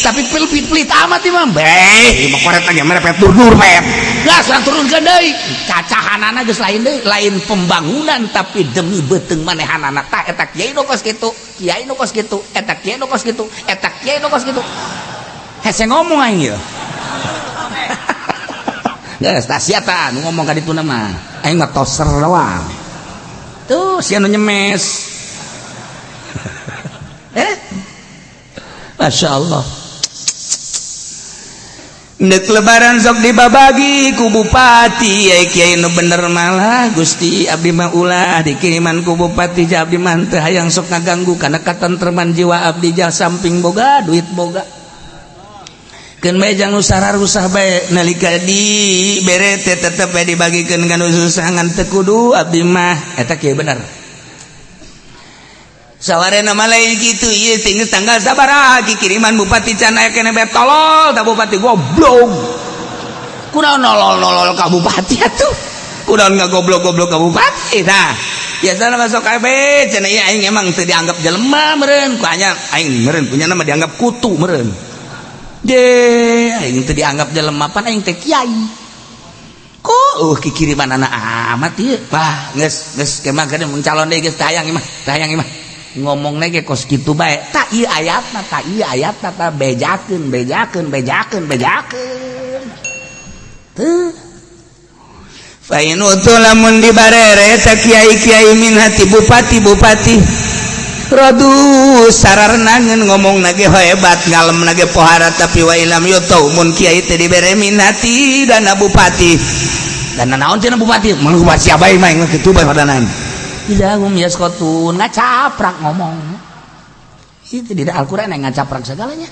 tapi pelit amat imam beh mah koret lagi merepet dur pet gas turunkeun deui cacahanana geus lain deui lain pembangunan tapi demi beuteung manehanana tah eta kiai nu kos kitu kiai nu kos kitu eta kiai nu kos kitu eta kiai nu kos kitu hese ngomong aing ieu geus tah sia tah nu ngomong ka dituna mah aing mah toser doang tuh sia nu nyemes Masya Allah Nek lebaran sok dibabagi ku bupati kiai nu bener malah Gusti abdi mah ulah dikiriman ku bupati ja abdi mah teu hayang sok ngaganggu kana katentreman jiwa abdi ja samping boga duit boga keun bae jang usah rusah bae nalika dibere teh tetep bae dibagikeun kana susah ngan teu kudu abdi mah eta kieu bener sawarena mah lain kitu ieu tinggal tanggal sabaraha kiriman bupati can aya keneh bae tolol tah bupati goblok kunaon nolol ka bupati atuh kunaon ngagoblok-goblok ka bupati tah biasana mah sok kabeh cenah ieu aing emang teu dianggap jelema meureun ku anya aing meureun punyana mah dianggap kutu meureun je aing teu dianggap jelema pan aing teh kiai ku kikiriman anak amat ieu wah geus kemah geuning mun calon deui geus tayang imah ngomongna ge kos kitu bae tah ieu ayatna tah bejakeun teu fa in lamun dibarere tah kiai-kiai min hati bupati radu sararna ngeun ngomongna ge hebat ngalemna ge pohara tapi wa ilam yutau mun kiai teh dibere min hati dana bupati dana naon cenah bupati mun bupati abai mah kitu bae padanan idahum yaskotun ngacaprak ngomong itu di Al-Quran yang ngacaprak segalanya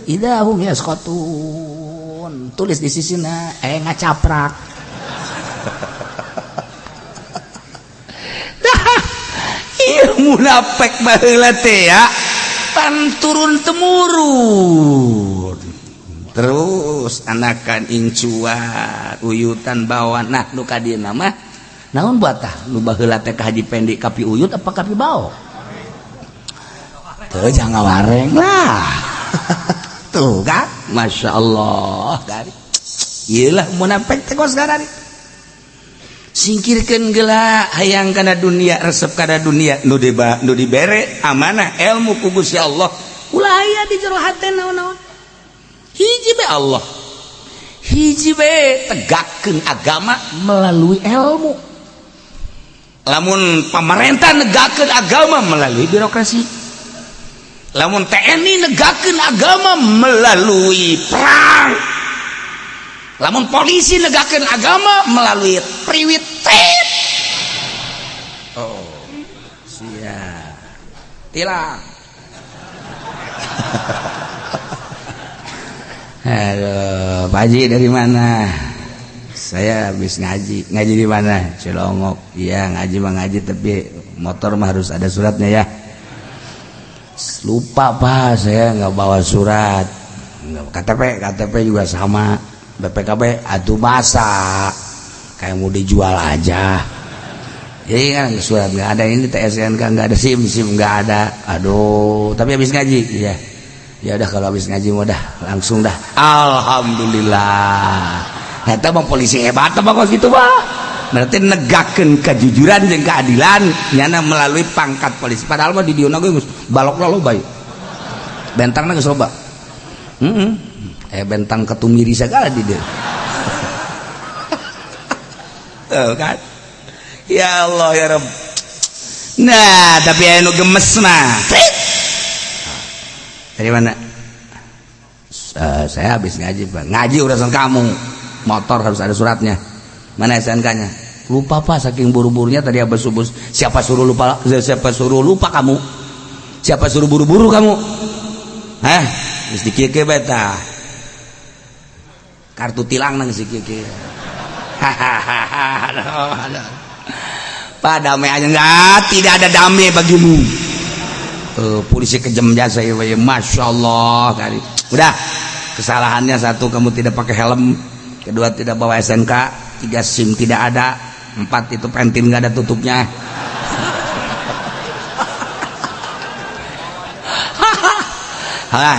idahum yaskotun tulis di sisina ngacaprak ilmu napek baheula teh ya tan turun temurun terus anakan incuan uyutan bawan nah nu ka dieu mah naon buat tah nu baheula teh ka haji pendek kapi uyut apa kapi bao teu jangan ngawareng lah tuh kan Masya Allah dari ieu lah munafik teh kos garari singkirkeun geula hayang kana dunia resep kana dunia nu dibere amanah ilmu ku Gusti Allah ulah aya di jero hatena naon hiji be Allah hiji be tegakkeun agama melalui ilmu lamun pemerintah negakeun agama melalui birokrasi lamun TNI negakeun agama melalui perang lamun polisi negakeun agama melalui priwit oh sia tilang halo Pak Haji dari mana saya habis ngaji di mana Cilongok iya ngaji mah ngaji tapi motor mah harus ada suratnya ya lupa Pak saya nggak bawa surat KTP juga sama BPKB atuh masa kayak mau dijual aja ini kan surat nggak ada ini TSNK nggak ada SIM nggak ada aduh tapi habis ngaji iya ya udah kalau habis ngaji mau dah langsung dah alhamdulillah eta mah polisi hebat apa kok gitu Pak berarti negakeun kejujuran jeung keadilan nyana melalui pangkat polisi padahal mah di dieu geus balokna loba bentangna geus loba bentang ketumiri segala di dieu tuh kan ya Allah ya Rabb nah tapi anu gemesna dari mana saya habis ngaji Pak ngaji urusan kamu motor harus ada suratnya mana SNK-nya lupa Pak saking buru-burunya tadi abah subuh. Siapa suruh lupa kamu? Siapa suruh buru-buru kamu? Hah? Geus dikieu beta. Kartu tilang nang si kieu. Pak damai aja enggak, tidak ada damai bagimu. Polisi kejam jasa ya, Masya Allah kali. Udah, kesalahannya satu kamu tidak pakai helm, kedua tidak bawa SNK, tiga SIM tidak ada, empat itu pentin nggak ada tutupnya.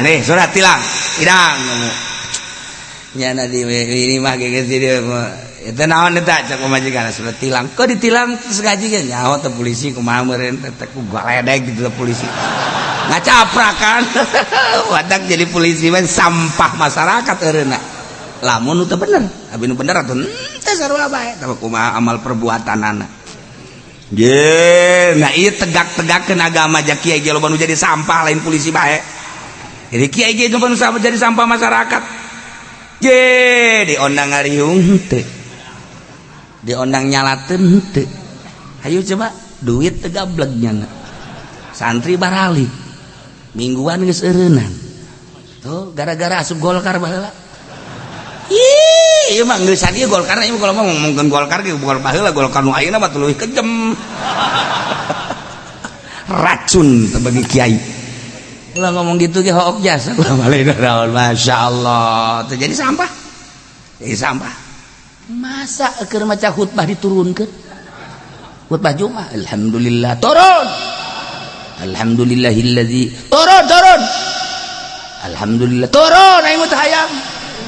Nih surat tilang, idang kamu. Nyana di ini mah kayak gitu itu naon eta cek pemajikan surat tilang. Kok ditilang terus gaji kan nyaho teh polisi kumaha meureun teh ku galedeg gitu teh polisi. Ngacaprakan. Wadak jadi polisi mah sampah masyarakat eureuna. Lamun teu bener, abi nu bener atuh teh sarua bae tah kumaha amal perbuatanana. Ye, nah ieu tegak-tegakkeun agama ja kiai ge loba nu jadi sampah lain polisi bae. Jadi kiai ge loba nu jadi sampah masyarakat. Ye, diondang ngariung teu. Diondang nyalateun teu. Hayu coba duit teu gablegnya. Santri barali. Mingguan geus eureunnan. Tuh gara-gara asup Golkar baheula. Ih, ieu mah geus sadia Golkar ieu kalau ngomongkeun Golkar ge bukan baheula Golkar nu ayeuna mah tuluy kejem. Racun teh bagi kiai. Ulah ngomong gitu ge hook jasa. Masya Allah. Teu jadi sampah. Jadi sampah. Masa keur maca khutbah diturunkeun? Khutbah Jumat, alhamdulillah turun. Alhamdulillahilladzi turun. Alhamdulillah turun aing teh hayang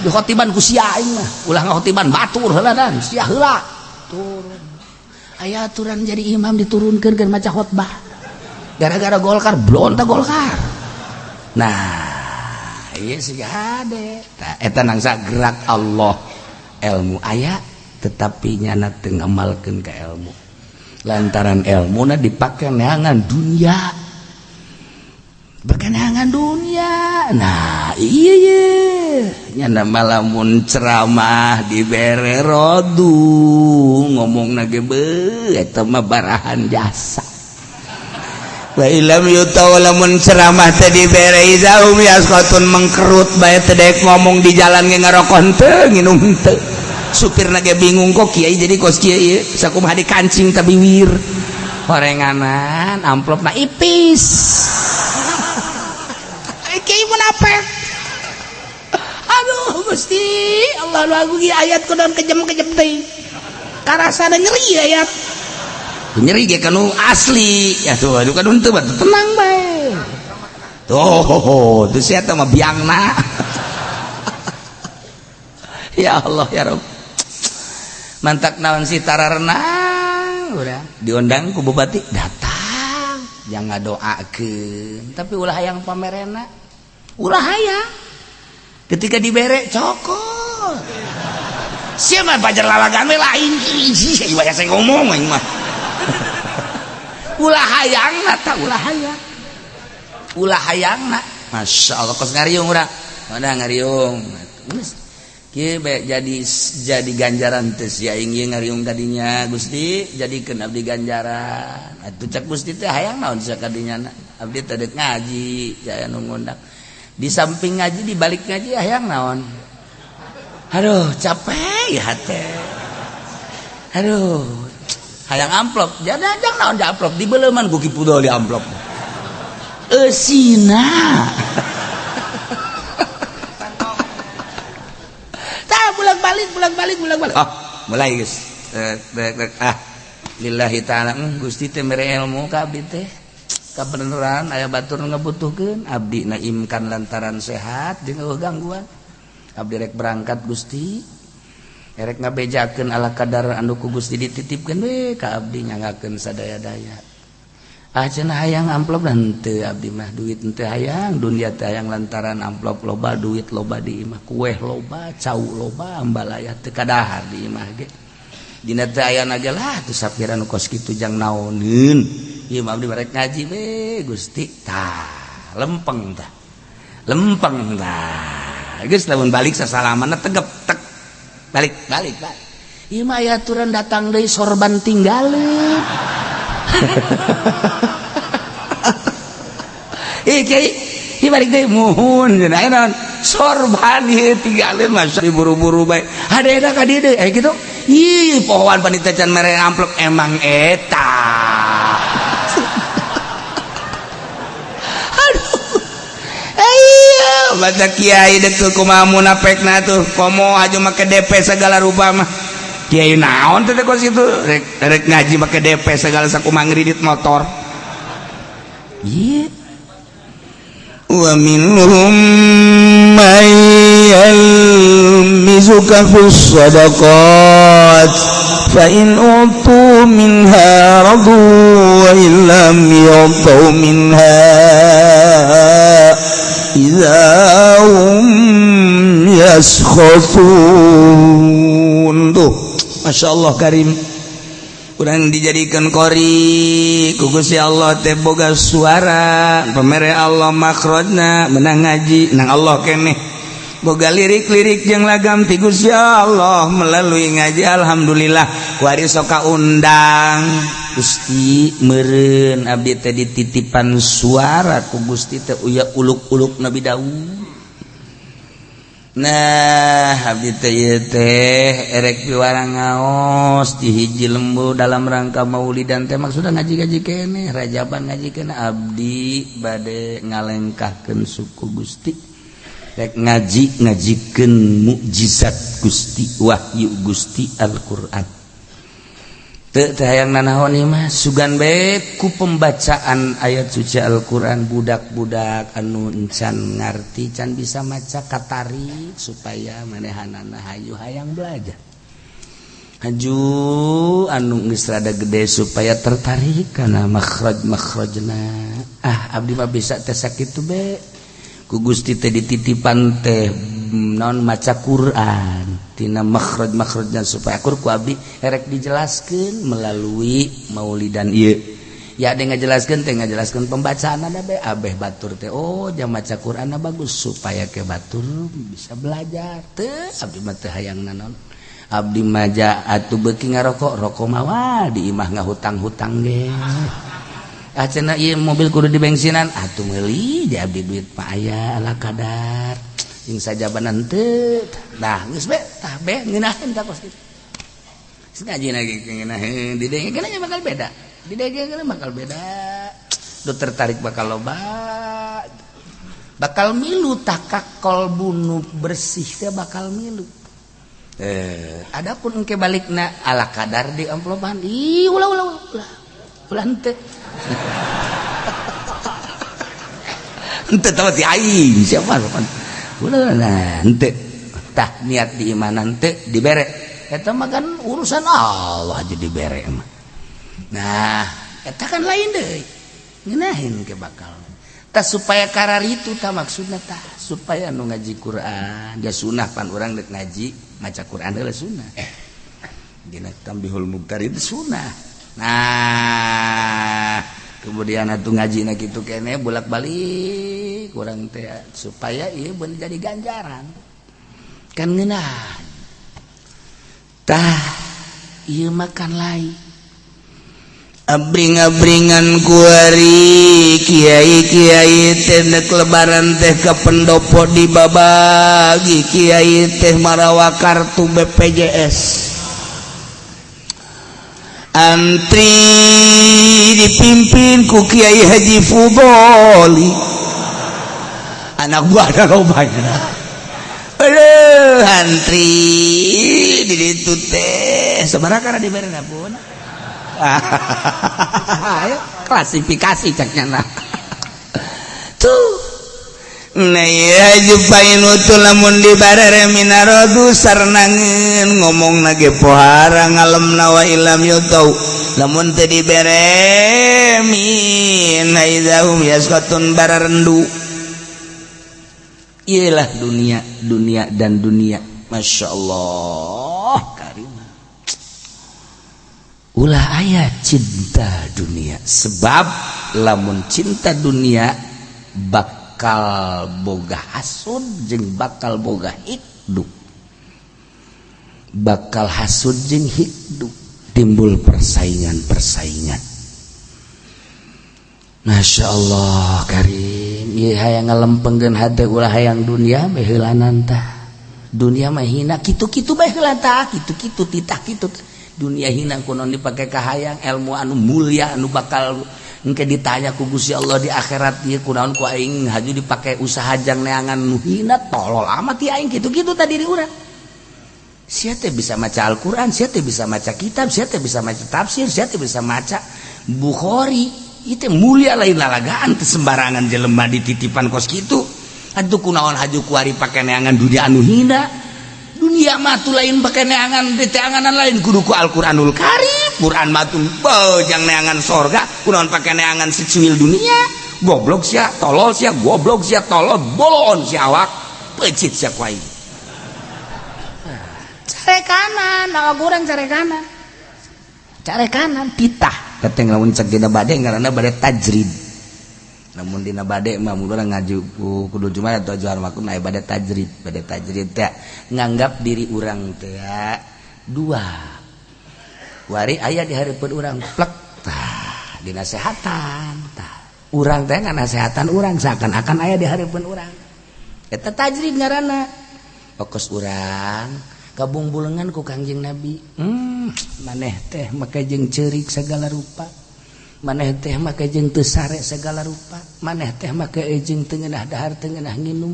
di khotiban ku sia aing mah. Ulah ngakhotiban batur heula dan sia heula. Turun. Aya aturan jadi imam diturunkeun keur maca khutbah. Gara-gara Golkar blon teh Golkar. Nah, ieu sih hade. Tah eta nangsa gerak Allah. Ilmu aya tetapi nyana teu ngamalkeun ka ilmu. Lantaran ilmuna dipake neangan dunia. Berkeneangan dunia. Nah, iya nyana malamun ceramah dibere rodu ngomongna ge beuh eta mah barahan jasa. Wa ilam yutawalamun ceramah teh dibere izahum yaskotun mengkerut bae teh daek ngomong di jalan ge ngarokon teu nginum teu. Supirna ge bingung kok kiai jadi kos kiai sakumaha dikancing ka biwir. Horenganan amplopna ipis. Kiai munafik. Aduh Gusti, Allah lagu ieu ayat kudu kejem-kejem teh. Karasana nyeri ayat. Nyeri ge kanu asli. Ya tuh anu kanu teu tenang bae. Tuh sia teh mah biangna. Ya Allah ya Rabb. Mantak naon si tararenang udah diundang ku bupati datang jangan ngadoakeun tapi ulah hayang pamerena ulah hayang ketika dibere cokot siapa pajar lalagan we lain iji ieu saya ngomong aing mah ulah hayangna tah ulah hayangna Masya Allah kos ngariung urang mana ngariung kieu jadi ganjaran teh sia aing ngariung kadinya Gusti jadikeun abdi ganjaran atuh cek Gusti teh hayang naon sakadinya abdi teh deuk ngaji jaya nu ngundang di samping ngaji di balik ngaji hayang naon aduh capek ya teh aduh hayang amplop jadajang naon di amplop di beuleuman ku kipudol di amplop eusina bulak-balik oh mulai guys lillahi ta'ala Gusti teh mere ilmu ka abdi teh kabeneran aya batur ngabutuhkeun abdi naimkan lantaran sehat jeung eueuh gangguan abdi rek berangkat Gusti erek ngabejakeun ala kadar anu ku Gusti dititipkeun we ka abdi nyangakeun sadaya-daya cenah hayang amplop dan teu abdi mah duit teu hayang dunia teu hayang lantaran amplop loba duit loba di imah kueh loba cau loba ambalaya teu kadahar di imah ge dina teu ayana ge lah teu sapira nu kos kitu jang naoneun ieu mah abdi barek ngaji we Gusti tah lempeng tah geus lamun balik sasalamanna tegep tek balik ieu mah aya aturan datang deui sorban tinggalin. Kiai balik deui muhun cenah naon sorban ieu tinggalin mah diburu-buru bae hadeda ka dieu deui kitu. Ih pohoan panitia can mere amplop emang eta. Baca kiai dek kumaha munafekna tuh komo aja make DP segala rupa mah kiai naon teh kos itu rek ngaji make DP segala sakumaha ngridit motor ieu wa minhum may yalmizuka fis sadaqat fa in utu minha radu wa illam yutu minha idahum yaskhatun. Tuh Masya Allah karim kurang dijadikan kori ku Gusti Allah teh boga suara pamere Allah makhrajna menang ngaji nang Allah keneh boga lirik-lirik jeung lagam ti Gusti Allah melalui ngaji. Alhamdulillah kuari sok kaundang Gusti meureun abdi teh dititipan suara ku Gusti teh uya uluk-uluk Nabi Daud. Nah abdi teh ieu teh erek piwarang ngaos di hiji lembu dalam rangka maulidan teh maksudna ngaji-ngaji keneh rajaban ngaji keneh abdi bade ngalengkahkeun suku Gusti rek ngajikeun mukjizat Gusti wahyu Gusti Al-Qur'an. Teu hayang nanaon ieu mah sugan bae ku pembacaan ayat suci Al-Qur'an budak-budak anu encan ngarti can bisa maca katarik supaya manehanana hayu hayang belajar. Haju anu geus rada gede supaya tertarik kana makhraj-makhrajna. Abdi mah bisa teh sakitu be. Ku Gusti teh dititipan teh naon maca Quran tina makhraj-makhrajna supaya ku abdi erek dijelaskeun melalui maulidan ieu. Ya ade ngajelaskeun teh ngajelaskeun pembacaanna da be abeh batur teh jam maca Qur'anna bagus supaya ke batur bisa belajar. Teu abdi mah teu hayang naon. Abdi mah atuh beuki ngarokok rokok mah di imah ngahutang-hutang ge. Cenah ieu mobil kudu dibensinan atuh meuli di abdi duit mah aya ala kadar. Jeung sajabanan teu. Dah geus be tah be ngeunaheun tah kos kitu. Ngaji lagi ngeunaheun di dieu kana bakal beda. Di dieu kana bakal beda. Du tertarik bakal loba. Bakal milu takakol bunu bersih teh bakal milu. Adapun engke balikna ala kadar di amplopan. Ih ulah henteu. Henteu tah ti aing siapa kan. Ulah henteu. Tah niat diimanan teu dibere. Eta mah kan urusan Allah aja dibere mah. Nah, eta kan lain deui. Ngeunaheun ke bakal. Tah supaya karar itu tah maksudna tah supaya anu ngaji Quran dia sunah pan urang deuk ngaji maca Quran heula sunah. Dina Tambihul Muqtar itu sunah. Nah, kemudian atuh ngajina kitu keneh bolak-balik urang teh supaya ieu beun jadi ganjaran. Kan ngeunah. Tah ieu makan lain. Abring-abringan kuari kiai-kiai teh neuk lebaran teh ka pendopo dibabagi kiai teh marawa kartu BPJS. Antri dipimpin ku Kiai Haji Fudoli anak buah ada lobanya. Antri di ditu teh sabaraha kana diberena pun. Ayo klasifikasi caknya tuh. Nah ya jupain utuh lamun di barere minarodu sarnangeun ngomong nage pohara ngalemna wa ilam yutau lamun teu dibere min haidahum yaskatun bararendu. Iyalah dunia dan dunia. Masya Allah karimah. Ulah aya cinta dunia sebab lamun cinta dunia bakal boga hasud jeung bakal boga hidup. bakal hasud jeung hidup, timbul persaingan. Masya Allah karim, ieu hayang ngalempengkeun hate ulah hayang dunia beheulaan tah. Dunia mah hina kitu-kitu bae heula tah, kitu-kitu titah kitu. Dunia hina kunaon dipake ka hayang ilmu anu mulia anu bakal engke ditanya ku Gusti Allah di akhirat ieu kunaon ku aing haju dipake usaha jang neangan nu hina tolol amat ti aing kitu-kitu tah diri urang. Sia teh bisa maca Al-Qur'an, sia teh bisa maca kitab, sia teh bisa maca tafsir, sia teh bisa maca Bukhari. Itu mulia lain lalagaan sembarangan jelema dititipan kos kitu. Atuh kunaon haju kuari pake neangan dunia anu hina. Dunia mah tuh lain pake neangan diteanganan lain kudu ku Al-Qur'anul Karim. Quran mah tuh jang neangan sorga, kunaon pake neangan secuil dunia. Goblok sia, tolol sia, goblok sia, tolol, bolon sia awak. Pecit sia ku aing. Care kanan, ngagurang care kanan. Care kanan titah. Keteng lamun cek dina bade ngaranna bade tajrid. Namun dina bade mah mulura ngaju kudu Jumat atau Johar makum aya bade tajrid. Bade tajrid teh nganggap diri urang teh dua. Wari aya di hareupeun urang plek tah dinasehatan tah. Urang teh nganasehatan urang seakan-akan aya di hareupeun urang. Eta tajrid ngaranna. Fokus urang kabungbulengan ku Kangjeng Nabi. Maneh teh make jeung ceurik segala rupa, maneh teh make jeung teu sare segala rupa, maneh teh make jeung teu ngeunah dahar teu ngeunah nginum,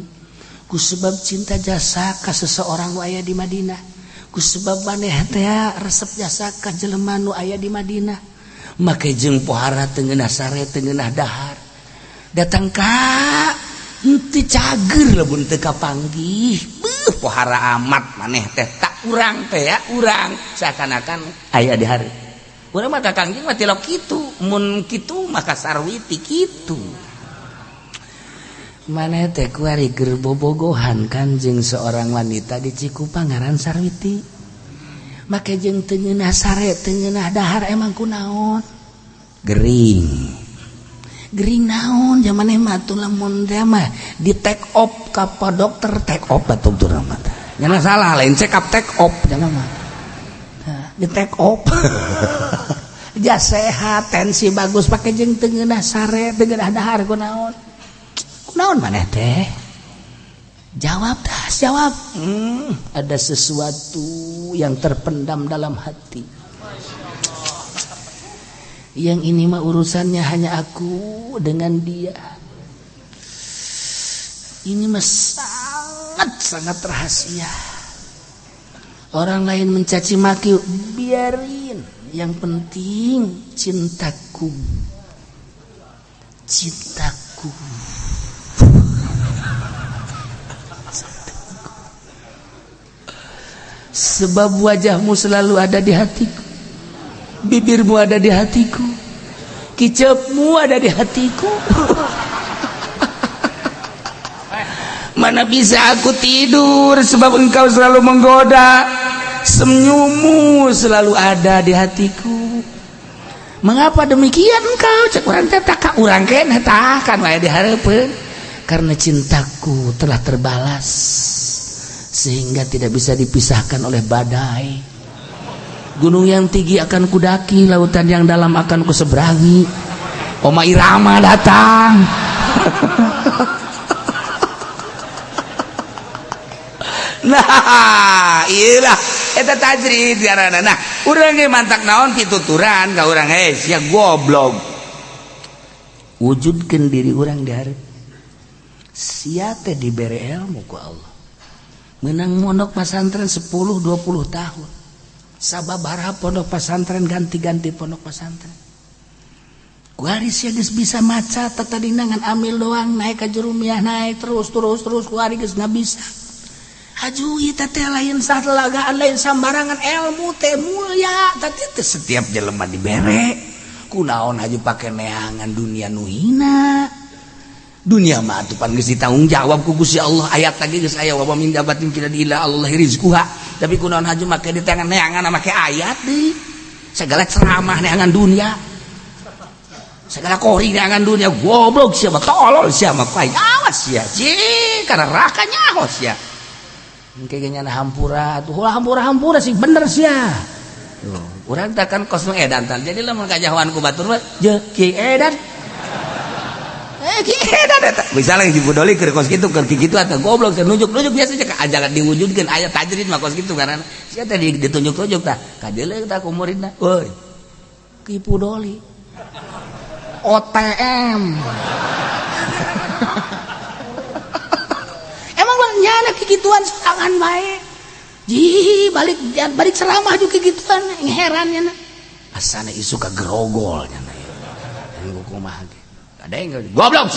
ku sebab cinta jasa ka seseorang nu aya di Madinah, ku sebab maneh teh resep jasa ka jelema nu aya di Madinah, make jeung pohara teu ngeunah sare teu ngeunah dahar, datang ka henteu cager lamun teu kapanggih. Pohara amat maneh teh tak urang teh ya urang seakan-akan aya di hari urang mah ka Kangjeng mah tilok kitu mun kitu maka sarwiti kitu maneh teh kuari keur bobogohan Kanjeng seorang wanita di Cikupang ngaran Sarwiti make jeung teu ngeunah sare teu ngeunah dahar emang kunaon gering naon zamaneh mah tuh lamun teh mah di take off ka dokter take off atuh urang mah nya salah lain check up take off jangan mah di take off jas sehat tensi bagus pake jeung teu ngeunah sare teu ngeunah dahar kunaon maneh teh jawab ada sesuatu yang terpendam dalam hati. Yang ini mah urusannya hanya aku dengan dia. Ini mah sangat rahasia. Orang lain mencaci maki biarin. Yang penting cintaku. Sebab wajahmu selalu ada di hatiku. Bibirmu ada di hatiku, kicapmu ada di hatiku. Mana bisa aku tidur sebab engkau selalu menggoda. Senyummu selalu ada di hatiku. Mengapa demikian engkau? Cek urang teh tak urang keneh tah kan aya di hareupeun. Karena cintaku telah terbalas sehingga tidak bisa dipisahkan oleh badai. Gunung yang tinggi akan kudaki, lautan yang dalam akan kuseberangi. Oma Irama datang. Nah, iyalah eta tajrid ngaranna. Nah, urang ge mantak naon pituturan ka urang sia goblok. Wujudkeun diri urang di hareup. Sia teh dibere ilmu ku Allah. Menang mondok pesantren 10 20 tahun. Sababaraha pondok pesantren ganti-ganti pondok pesantren. Kuari sia geus bisa maca tatadina ngan amil doang naik ka jurumiah naik terus kuari geus ngabisa. Haju ieu teh lain satelagaan lain sambarangan ilmu teh mulia tadi teh setiap jelema dibere. Kunaon haju pake neangan dunia nu hina. Dunia mah atuh pan geus ditanggung jawab ku Gusti Allah. Ayat tadi geus aya wa min dabatin fil ardi illa Allah rizquha. Tapi kunaon haju make di tangan neangan make ayat deui. Segala ceramah neangan dunia. Segala kori neangan dunia goblok sia mah tolol sia mah kuy. Awas sia. Kana neraka nyaho sia. kayaknya hampura tuh hampura sih bener sih ya tuh urang tak kan kos edan tan jadi lamun kajahoan ku batur mah je Ki Edan Ki Edan eta bisa lagi dibudoli keur kos kitu keur kitu atuh goblok teh nunjuk-nunjuk biasa aja ajangan diwujudkeun aya tajrid mah kos kitu karena sia teh ditunjuk-tunjuk tah ka deuleu tah ku muridna euy Ki Pudoli OTM emang lah nyana kegituan serangan baik ji balik ceramah juga kegituan herannya na asana isu ka gerogol nyana yang kumaha ge ada yang goblok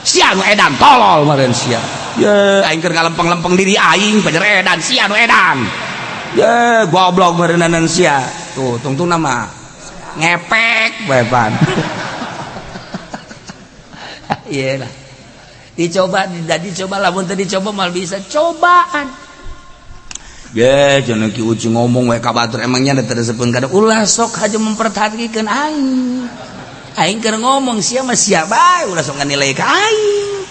sia nu edan tolol meureun sia ye aing keur ngalempeng-lempeng diri aing pajar edan sia nu edan ye goblok meureunanan sia tuh tungtung nama ngepek beban iya lah dicoba lamun tadi coba mal bisa cobaan ya jangan ki uci ngomong we ka batur emangnya da teresepeun kada ulah sok haja memperhatikan aing keur ngomong sia mah sia bae ulah sok nganilai ka aing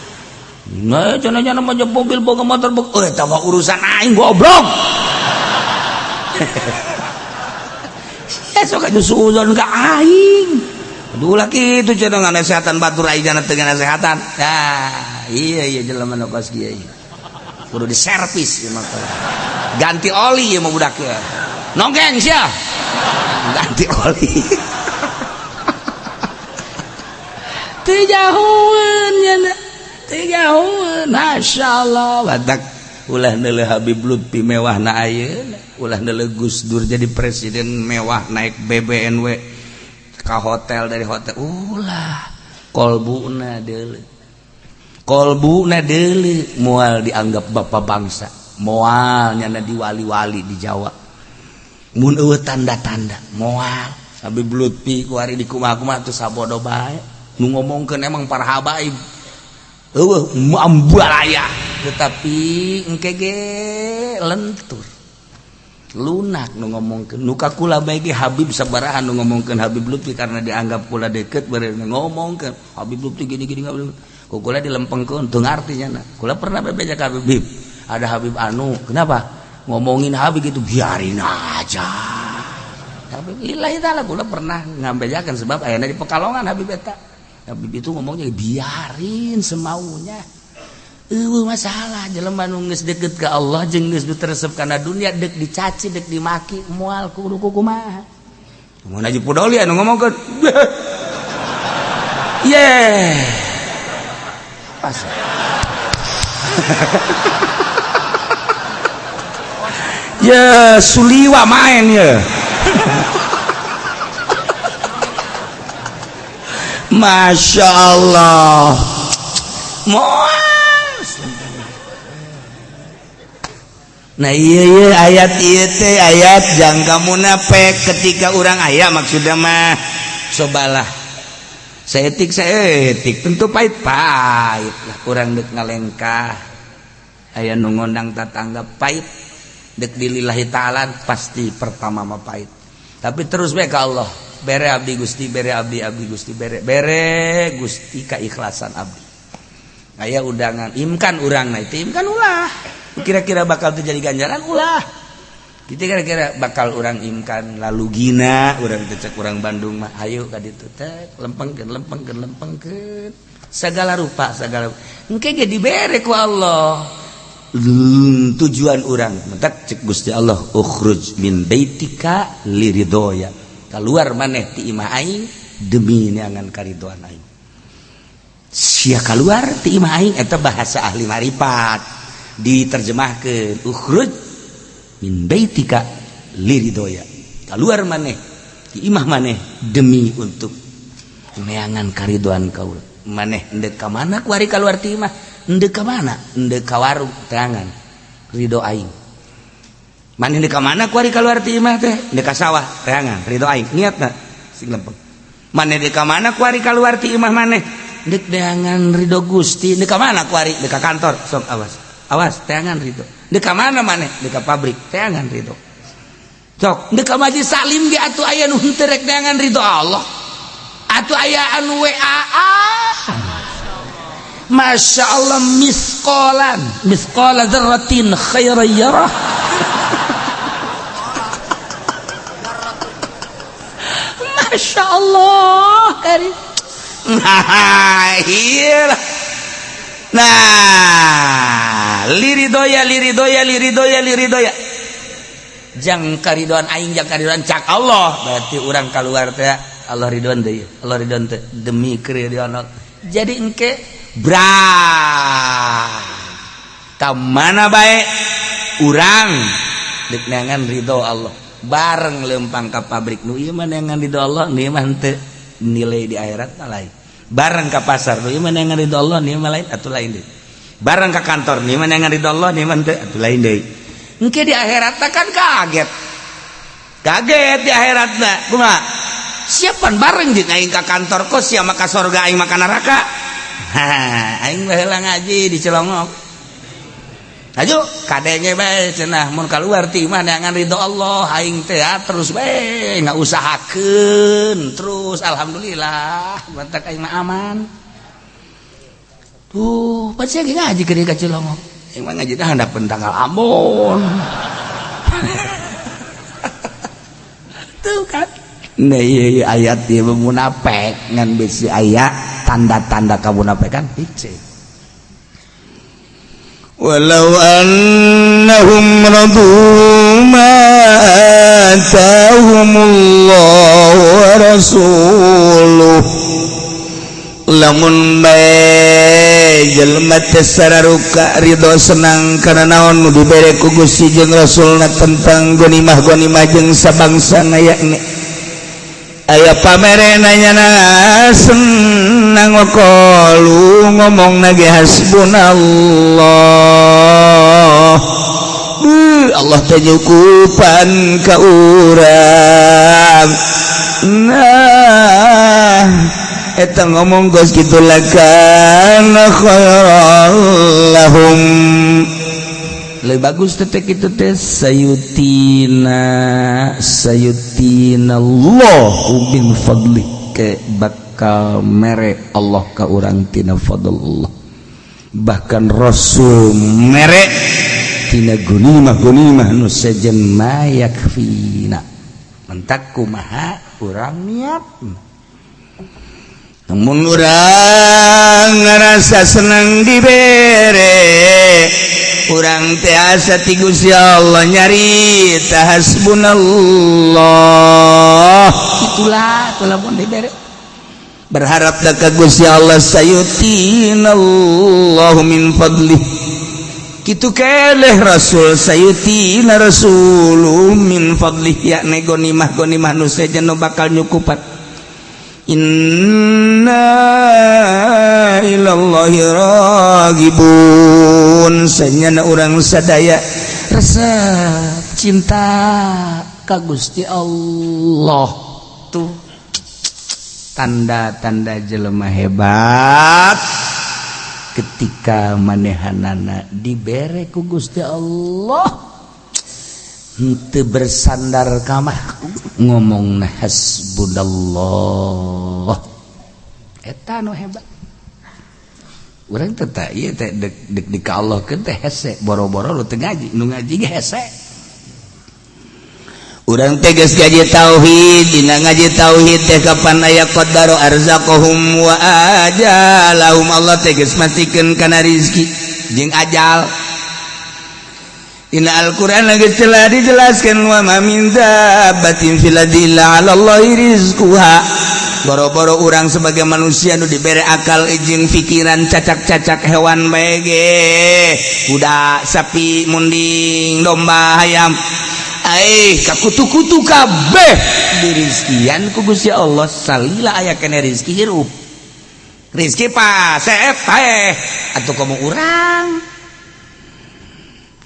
nah jangan mah mobil boga motor boga eta mah urusan aing goblok sia sok aju suuzon ka aing aduh laki itu cenah ngasehatan batur aing jangan teu ngasehatan nah iya jelema nu kos kieu kudu diservis ieu motor ganti oli ieu mah budak ya nongkeng sia ganti oli teu jauheun nya teu jauheun masyaallah badak ulah neuleuh Habib Lutfi mewahna ayeuna ulah neuleuh Gus Dur jadi presiden mewah naik BBNW ka hotel dari hotel ulah kolbuna deuleu moal dianggap bapak bangsa moal nyana di wali-wali di Jawa mun eueuh tanda-tanda moal Habib Lutfi kuari di kumaha-kumaha teu sabodo bae nu ngomongkeun emang para habaib eueuh ambalaya tetapi engke ge lentur lunak nu ngomongkeun nu ka kula bae ge Habib sabaraha nu ngomongkeun Habib Lutfi karena dianggap kula deket beureun ngomongkeun Habib Lutfi gini-gini ku kula dilempengkeun teu ngarti nya kula pernah bebeja ka Habib ada Habib anu kenapa ngomongin Habib gitu biarin aja Habib lillahi taala kula pernah ngambejakeun sebab ayeuna di Pekalongan Habib eta Habib itu ngomongnya biarin semaunya masalah jelema nu geus deukeut ka Allah jeung geus teresep kana dunia deuk dicaci deuk dimaki moal kudu kumaha mun Haji Pudoli anu ngomongkeun pas ya suliwa main ya Masya Allah moal nah iya ayat ieu teh ayat jangka munafik ketika urang aya maksudna mah sobalah saetik tentu pahit lah urang deuk ngalengkah aya nu ngondang tatangga pahit deuk dilillahi taala pasti pertama mah pahit tapi terus bae ka Allah bere abdi Gusti bere abdi Gusti bere Gusti keikhlasan abdi aya undangan imkan urang na itu imkan ulah kira-kira bakal terjadi ganjaran ulah kita kira-kira bakal orang imkan lalu gina orang cek orang Bandung mah ayo ka ditu teh lempengkeun segala rupa engke ge dibere ku Allah tujuan orang mentak cek Gusti Allah ukhruj min baitika liridoya keluar maneh ti imah aing demi neangan karidoan aing sia keluar ti imah aing eta bahasa ahli marifat diterjemahkeun ukhruj min baitika liridoya keluar maneh di imah maneh demi untuk neangan karidoan kaula maneh endek ka mana kuari keluar ti imah endek ka mana endek ka warung teangan ridho aing maneh endek ka mana kuari keluar ti imah teh endek ka sawah teangan ridho aing niatna sing lempeng maneh endek ka mana kuari keluar ti imah maneh endek neangan ridho Gusti endek ka mana kuari endek ka kantor sok awas teangan ridho dek ka mana maneh dek ka pabrik teangan ridho sok dek ka majelis salim ge atuh aya nu henteu rek teangan ridho Allah atuh aya anu WA Masya Allah misqala dzarratin khairan yarah. Masya Allah karim. Nah liridoya jang karidoan aing jang karidoan cak Allah berarti orang keluar teh Allah ridwan deui Allah ridwan teh demi keridoan. Jadi engke kamana bae urang dek neangan ridho Allah bareng lempang ka pabrik nu ieu mah neangan ridho Allah nu mah teu nilai di akhirat lain. Bareng ka pasar nu ieu mah neangan ridho Allah nu mah lain atuh lain deui. Bareng ka kantor nu mah neangan ridho Allah nu mah teu atuh lain deui. Engke di akhirat kan kaget di akhirat na kumaha siapan bareng jeung aing ka kantor kos sia maka surga aing maka neraka. Aing baheula ngaji di Cilongok. Aju kadenge bae cenah mun kaluar ti mah neangan ridho Allah aing teh terus bae ngausahakeun terus alhamdulillah matak aing mah aman. Tuh pasti lagi ngaji ke ka Cilongok. Aing mah ngaji teh handapeun tanggal Ambon. Tuh kan. Nah iya ayat dia munafik ngan bisi ayat tanda-tanda kamunafikan hiji. Walau annahum radu ma atahumullahu wa rasuluh lamun bae jelema teh sararuka ridho senang kana naon nu dibere ku Gusti jeung Rasulna tentang gonimah jeung sabangsa ngayakne aya pamerenanya na senang waqalu ngomong nage hasbunallah Allah teh nyukupan ka urang nah eta ngomong geus kitu lakana khairan lahum lebih bagus teh kitu teh sayutina Allahu min fadli ke bakal mere Allah ka urang tina fadl Allah bahkan Rasul mere tina gunimah nu sejen mayakfina mentak kumaha urang niat namun urang ngarasa senang dibere urang teh asa ti Gusti Allah nyari hasbunallah itulah lamun dibere berharap da ka Gusti Allah sayutinallahu min fadlih kitu keleh Rasul sayutina rasulu min fadlih yakni gonimah nu sejen nu bakal nyukupan inna ilallahi ragibun sanyana urang sadaya resep cinta ka Gusti Allah tuh tanda-tanda jelema hebat ketika manehanana dibere ku Gusti Allah henteu bersandar ka mah ngomongna hasbunallah eta nu hebat urang teh tah ieu teh dek di ka Allah keun teh hese boro-boro lu teu ngaji nu ngaji ge hese urang teh geus ngaji tauhid dina ngaji tauhid teh kapan aya qaddaru arzaqahum wa ajalahum Allah teh geus mastikeun kana rezeki jeung ajal. Dina Al-Quran lagi telah dijelaskan wa ma min dabbatin fil ardi illa 'ala Allahi rizquha. Boro-boro urang sebagai manusia nu dibere akal jeung pikiran cacak-cacak hewan bae ge. Kuda, sapi, munding, domba, hayam. Kakutu-kutu kabeh dirizkian ku Gusti Allah salila aya kene rezeki hirup. Rezeki paseet teh atuh komo urang.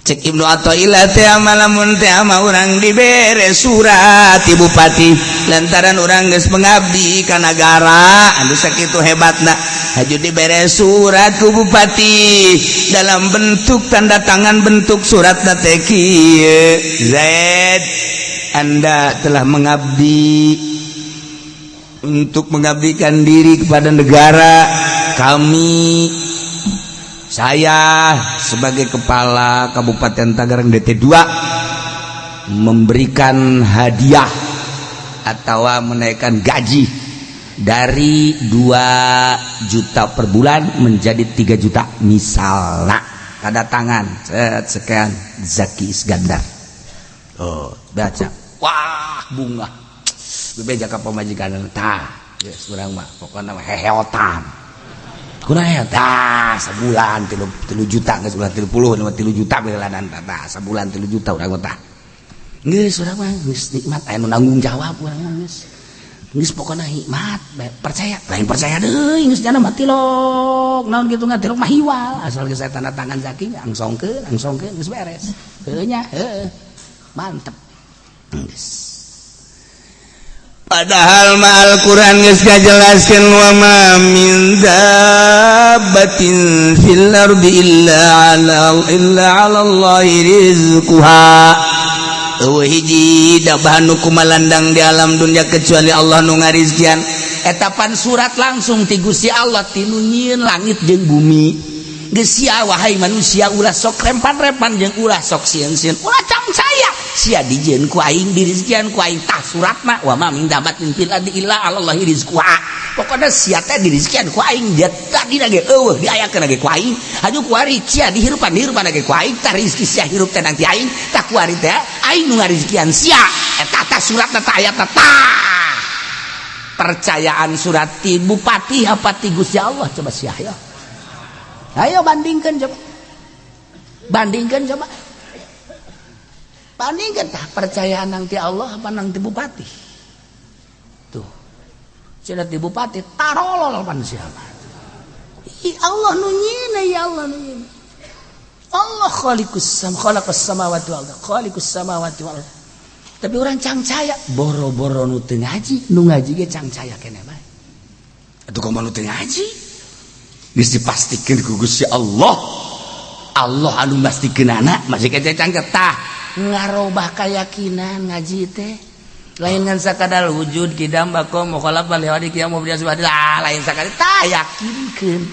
Cek Ibnu Athaillah teh amalamun teh ama urang dibere surat ti bupati lantaran urang geus mengabdi ka nagara anu sakitu hebatna haju dibere surat ku bupati dalam bentuk tanda tangan bentuk suratna teh kieu Zaid Anda telah mengabdi untuk mengabdikan diri kepada negara kami saya sebagai kepala Kabupaten Tangerang DT2 memberikan hadiah atau menaikkan gaji dari 2 juta per bulan menjadi 3 juta misalnya. Tanda tangan sekian Zaki Iskandar. Oh, baca. Wah, bunga. Bebeja ka pamajikan tah. Geus urang mah pokona mah heheotan. Kunaon tah sebulan 3 juta geus bulan 30 3 juta belanan tah sebulan 3 juta urang tah. Geus urang mah geus nikmat aya nu nanggung jawab urang mah geus. Geus pokona hikmat, percaya. Lain percaya deui geus jana mah tilok. Naon kitu ngatilok mah hiwal. Asal geus tanda tangan Zaki angsongkeun geus beres. Heueuh nya, heueuh. Mantep. Geus. Padahal mah Al-Qur'an geus ngajelaskeun wa ma min dabbatin fil ardi illa 'ala Allahi rizquha. Hiji dabahan nu kumalandang di alam dunia kecuali Allah nu ngarizkian. Etapan surat langsung ti Gusti Allah tinu nyieun langit jeung bumi. Geus sia wahai manusia ulah sok rempan-rempan jeung ulah sok sieun-sieun. Ulah cang saya sia dijieun ku aing dirizkian ku aing tah suratna wa ma min dabatin fil ardi illa 'alallahi rizquha. Pokona sia teh dirizkian ku aing dia tadi ge eueuh diayakeun ge ku aing. Haju ku ari sia dihirupan ge ku aing tah rezeki sia hirup teh nanti aing tah ku ari teh aing nu ngarizkian sia eta tah suratna tah ayatna tah. Percayaan surat ti bupati apa ti Gusti Allah coba sia ya. Ayo bandingkan coba. Bandingkan tah percayaan nang ti Allah apa nang ti bupati. Tuh. Cenah ti bupati tarolol pan siapa. Allah nu nyieun ya Allah nu nyieun. Allah khaliqus samawati wal ardh. Khaliqus samawati wal ardh. Tapi orang cangcaya boro-boro nu teu ngaji, nu ngaji ge cangcaya keneh bae. Atuh kumaha nu teu ngaji? Geus dipastikeun ku Gusti Allah. Allah anu mastikeunana masih kece cangket tah ngarobah keyakinan ngaji teh. Lain ngan sakadar wujud kidam bakom mukhalafah liwadi qiyam mubidah subhanallah lain sakali tah yakinkeun.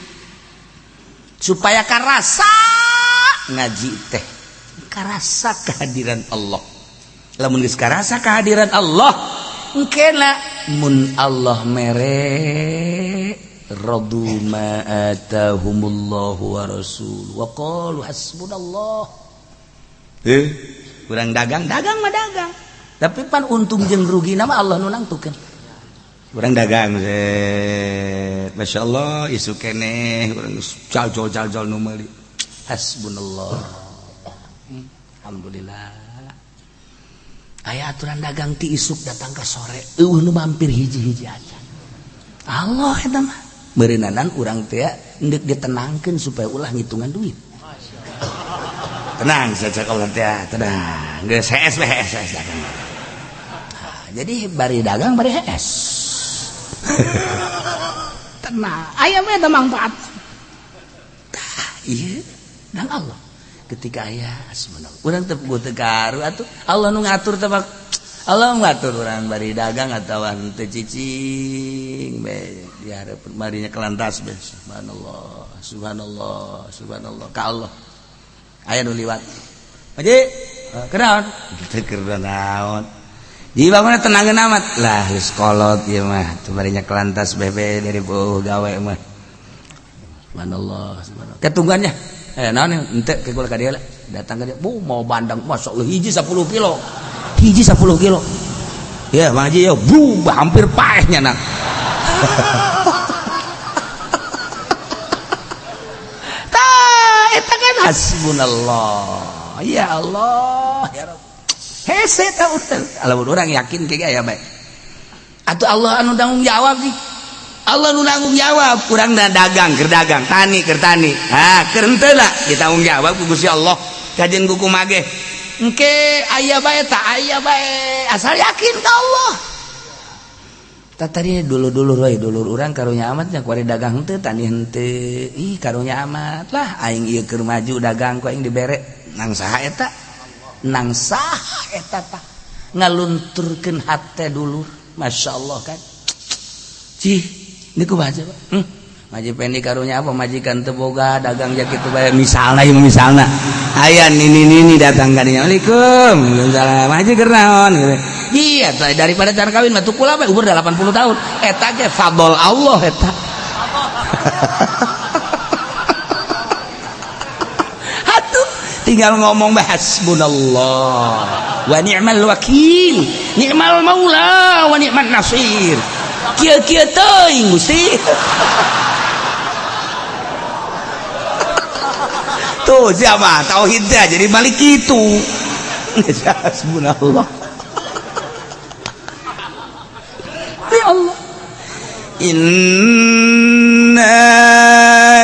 Supaya karasa ngaji teh. Karasa kehadiran Allah. Lamun geus karasa kehadiran Allah engkena mun Allah mere radu ma atahumullahu wa rasul wa qalu hasbunallah. Kurang dagang mah dagang. Tapi pan untung jeung rugi nama Allah nu nangtukeun. Kurang dagang masyaallah isu keneh urang jal-jal nu meuli. Hasbunallah. Alhamdulillah. Aya aturan dagang ti isuk datang ka sore eueuh nu mampir hiji-hiji aja. Allah eta mah beureunanan urang teh hendak ditenangkeun supaya ulah ngitungan duit. Tenang saja kalau teh tenang. Geus HS dagang. Jadi bari dagang bari HS. Tenang. Aya mah eta manfaat. Ieu dan Allah. Ketika aya subhanallah. Urang teu puguh teu karu atuh Allah nu ngatur teh Allah ngatur urang bari dagang atawa teu cicing be dihareup marinya kelantas be subhanallah ka Allah aya nu liwat Haji kenaon teu keur naon di bangunna tenangeun amat lah geus kolot ieu mah teu marinya kelantas bebe dari beuh gawe mah subhanallah ketunggannya naon henteu ke kula ka dieu datang ka dia mau bandang masyaallah hiji 10 kilo hiji 10 kilo ya Mang Haji ya hampir paehnya nak tah eta kan hasbunallah ya Allah ya Rabb hese tah lamun urang yakin ke aya bae atuh Allah anu tanggung jawab sih Allah nu nanggung jawab urang dagang keur dagang tani keur tani keur henteu lah ditanggung jawab ku Gusti Allah kajen kuku mage engke aya bae tak aya bae asal yakin ka Allah. Tadi dulu urang karunya amat nya kuari dagang henteu tani henteu ih karunya amat lah aing ieu keur maju dagang ku aing dibere nang saha eta tah ngalunturkeun hate dulur masyaallah kan cih niku baca Maji pendi karunya apa majikan teu boga dagang jak kitu bae misalna aya nini datang ka dinya Assalamualaikum maji keur naon iya daripada cara kawin mah tukul apa umur 80 tahun eta ge fadl Allah eta atuh tinggal ngomong hasbunallah wa ni'mal wakil ni'mal maula wa ni'man nasir kieu-kieu teuing Gusti tuh siapa tauhidnya jadi balik itu hasbunallah ya Allah inna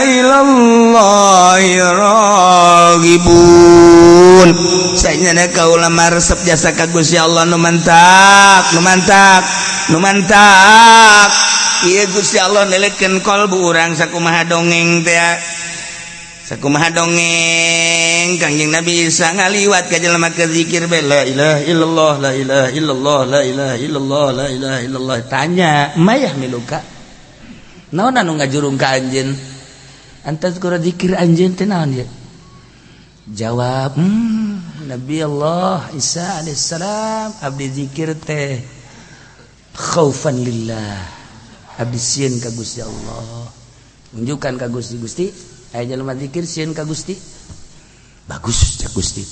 ilallahi raghibun saenyana kaula maresep jasa ka Gusti Allah nu mantak ieu Gusti Allah nelikeun qalbu urang sakumaha dongeng teh sakumaha dongeng Kangjeng Nabi Isa ngaliwat ka jelema keur zikir be la ilaha illallah la ilaha illallah la ilaha illallah la ilaha illallah tanya mayah miluka naon anu ngajurung ka anjeun antas kura zikir anjeun teh naon ya jawab Nabi Allah Isa alaihissalam abdi zikir teh khaufan lillah abdi sieun ka Gusti Allah tunjukkan ka Gusti aya jelema zikir sieun ka Gusti bagus cak Gusti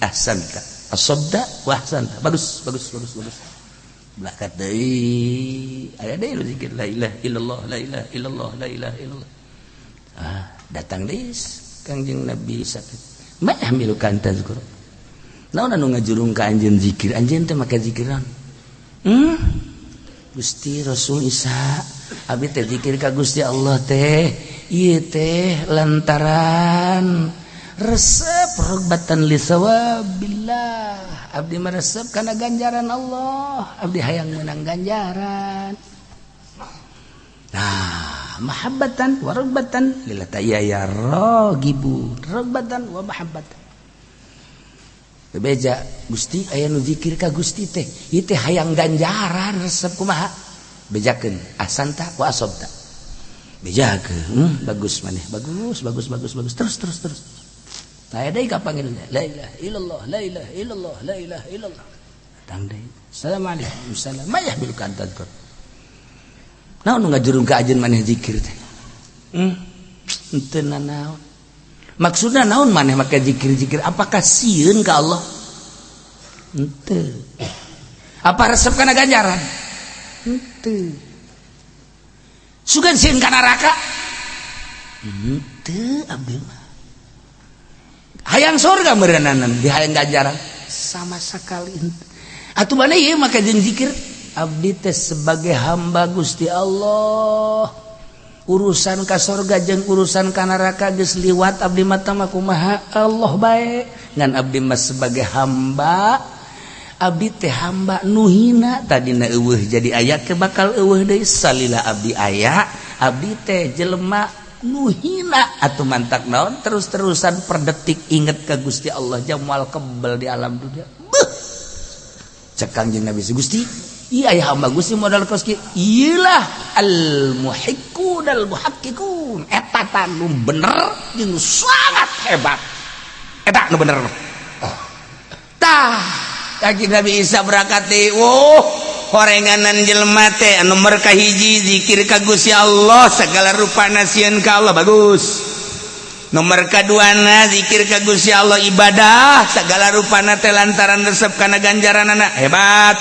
ahsanta asabda wa ahsanta bagus belakat deui aya deui nu zikir la ilaha illallah la ilaha illallah la ilaha illallah datang deui Kangjeng Nabi sakit mah milukan tazkur naon anu ngajurung ka anjeun zikir anjeun teh make zikiran Gusti Rasul Isa abdi teh zikir ka Gusti Allah teh ieu teh lantaran resep rogbatan li sawabillah abdi meresep kana ganjaran Allah abdi hayang meunang ganjaran nah mahabbatan wa rogbatan lillahi ya ragibu rogbatan wa mahabbatan bebeja Gusti aya nu zikir ka Gusti teh ieu teh hayang ganjaran resep kumaha bejakeun ahsanta wa asabta bejakeun bagus maneh bagus terus taya deui ka panggilna la ilaha illallah la ilaha illallah la ilaha illallah datang deui assalamualaikum salam mayah bil kantat kor naon nu ngajurung ka ajeun maneh zikir teh henteu naon maksudna naon maneh make zikir apakah sieun ka Allah henteu apa resep kana ganjaran henteu sugan sieun ka neraka henteu abdi mah hayang surga meureunana dihayang ganjaran sama sekali henteu atuh maneh ieu make zikir abdi teh sebagai hamba Gusti Allah urusan ka surga jeung urusan ka neraka geus liwat abdi mah tah kumaha Allah bae ngan abdi mah sebagai hamba abdi teh hamba nu hina tadina eueuh jadi aya ke bakal eueuh deui salila abdi aya abdi teh jelema nu hina atuh mantak naon terus-terusan per detik inget ka Gusti Allah jam moal kebel di alam dunia cek Kangjeng Nabi Gusti ieu aya hamba Gusti modal kos kieu iyalah al muhiqqun al muhaqqiqun eta tah nu bener jeung sangat hebat eta nu bener tah Kangjeng Nabi Isa berangkat deui horenganan jelema teh nomor kahiji zikir ka Gusti Allah segala rupana sieun ka Allah bagus nomor kaduana zikir ka Gusti Allah ibadah segala rupana teh lantaran resep kana ganjaranana hebat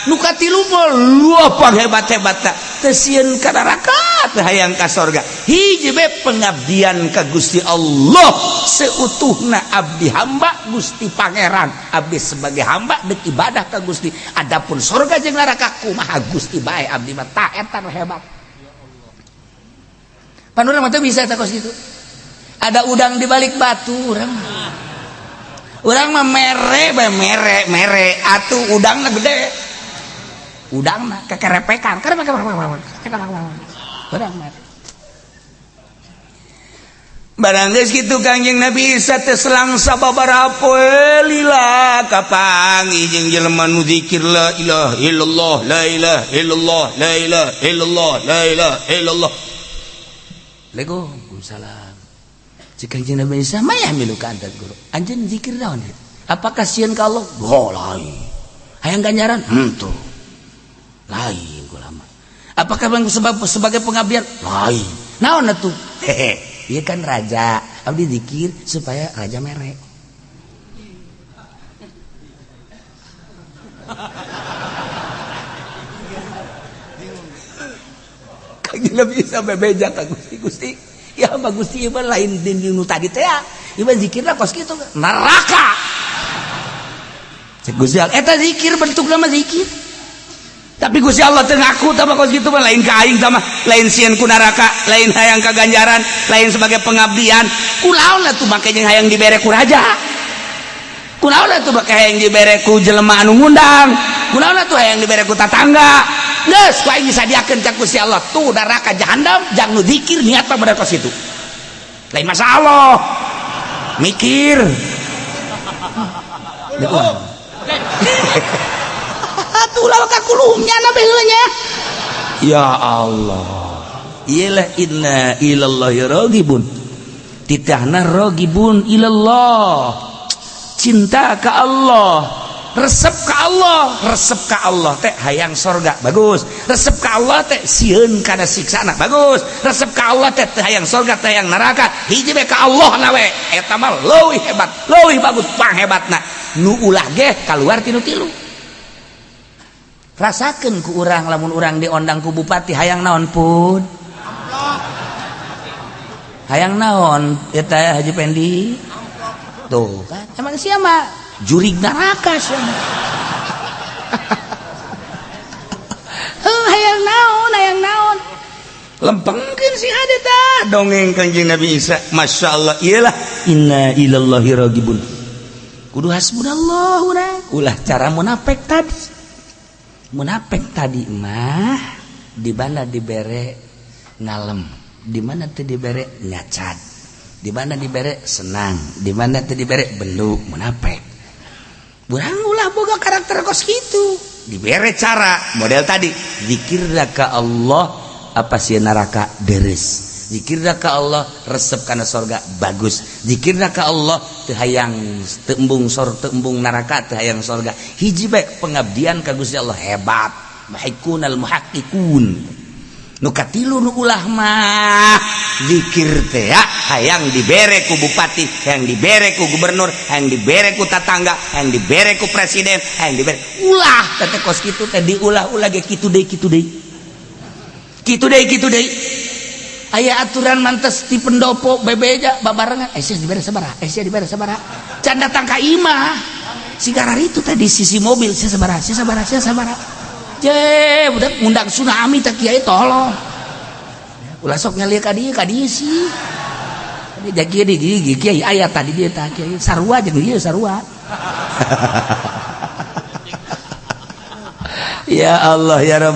nu katilu mah luapang hebat-hebatna teu sieun ka neraka teu hayang ka surga hiji be pengabdian ka Gusti Allah seutuhna abdi hamba Gusti Pangeran abdi sebagai hamba deuk ibadah ka Gusti adapun surga jeung neraka kumaha Gusti bae abdi mah tah eta nu hebat panurang mah teu bisa eta kos kitu ada udang di balik batu urang mah mere atuh udangna gede udangna kekerepekan barang geus kitu Kangjeng Nabi Isa teh selang sababaraha poe lila kapanggih jeung jelema nu zikir la ilaha illallah la ilaha illallah la ilaha illallah la ilaha illallah Waalaikumsalam. Cik Kanjeng Nabi Isa maya milu ka adat guru. Anjeun zikir naon? Apakah sieun ka Allah? Lain. Hayang ganjaran? Tuh. Lain kula mah. Apakah sebagai pengabdian? Lain. Naon atuh? Hehe. Ieu kan raja. Abdi zikir supaya raja mere. Kanjeng Nabi Isa bebeja ka Gusti. Ya mah Gusti ieu lain dinu tadi teh ya. Ieu zikirna kos kitu neraka. Cek Gusti Allah eta zikir bentukna mah zikir. Tapi Gusti Allah teu ngaku tah kos kitu mah lain ka aing tah mah lain sieun ku neraka, lain hayang ka ganjaran, lain sebagai pengabdian. Kunaon atuh make jeung hayang dibere ku raja? Kunaon atuh make hayang dibere ku jelema anu ngundang? Kunaon atuh hayang dibere ku tatangga? Geus ku aing disadiakeun ka Gusti Allah tuh neraka jahanam jang nu zikir niat mah bener kos itu. Lain masalah. Mikir. Atulah ka kulumnya na beulanya. Ya Allah. Iyalah inna ilallahi ragibun. Titahna ragibun ilallah. Cinta ka Allah. Resep ka Allah teh hayang sorga bagus, resep ka Allah teh sieun kana siksana bagus, resep ka Allah teh hayang sorga teh hayang neraka hiji be ka Allah na we eta mah leuwih hebat leuwih bagus panghebatna nu ulah ge kaluar tinu tilu. Rasakeun ku urang lamun urang diondang ku bupati hayang naon pun hayang naon eta Haji Pendi tuh kan emang sia mah jurig neraka sama. Hayang naon lempengkeun si hade tah dongeng Kanjeng Nabi Isa. Masya Allah iyalah inna ilallahi ragibun kudu hasbunallah urang ulah cara munafik tadi mah di mana dibere ngalem, di mana teu dibere ngacat, di mana dibere senang, di mana teu dibere benduk munafik. Burang ulah boga karakter kos gitu dibere cara model tadi zikirna ka Allah apa sih neraka deres, zikirna ka Allah resep kana sorga bagus, zikirna ka Allah teu hayang teu embung neraka teu hayang sorga hiji bae pengabdian ka Gusti Allah hebat mahikunal muhaqqiqun. Nu katilu nu ulah mah zikir teh ya hayang dibere ku bupati, hayang dibere ku gubernur, hayang dibere ku tatangga, hayang dibere ku presiden, hayang dibere ulah teh kos kitu teh diulah-ulah ge kitu deui aya aturan mantes ti pendopo bebeja babarengan sia dibere sabaraha can datang ka imah sigara itu teh di sisi mobil sia sabaraha je budak ngundang tsunami teh kiai tolong ulah sok ngalieu ka dieu sih jadi di kiai aya tadi dia tah kiai sarua jeung ieu sarua. Ya Allah ya Rabb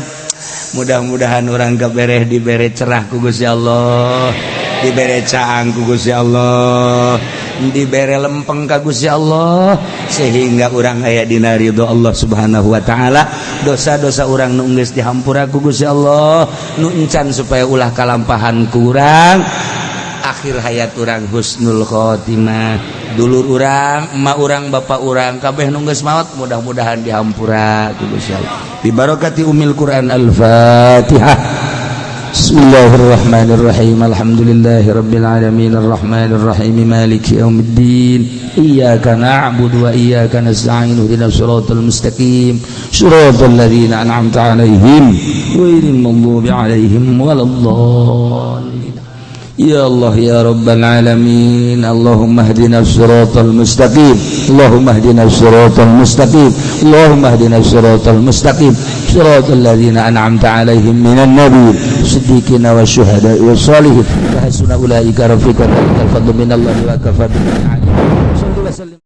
mudah-mudahan orang kebereh dibere cerah ku Gusti Allah, dibere caang ku Gusti Allah, dibere lempeng ka Gusti Allah sehingga urang aya dina ridho Allah Subhanahu wa taala. Dosa-dosa urang nu geus dihampura ku Gusti Allah, nu encan supaya ulah kalampahan ku urang. Akhir hayat urang husnul khotimah. Dulur urang, emak urang, bapak urang kabeh nu geus maot mudah-mudahan dihampura ku Gusti Allah. Bi barakati umil Quran Al-Fatihah. Bismillahirrahmanirrahim. Alhamdulillahirabbil alamin arrahmanir rahim maliki yaumiddin. Iyyaka na'budu wa iyyaka nasta'in ihdinas siratal mustaqim siratal ladzina an'amta 'alaihim ghairil maghdubi 'alaihim waladdallin. Ya Allah ya Rabbal Alamin. Allahumma hdina siratal mustaqim. Allahumma hdina siratal mustaqim. Allahumma hdina siratal mustaqim siratal ladzina an'amta 'alaihim minan nabiyyin siddiqina wasyuhada'i wassalihin wa hasuna ulaika rafiqa. Dzalika al-fadlu minallahi wa kafa billahi 'alim. Shalli wa sallim.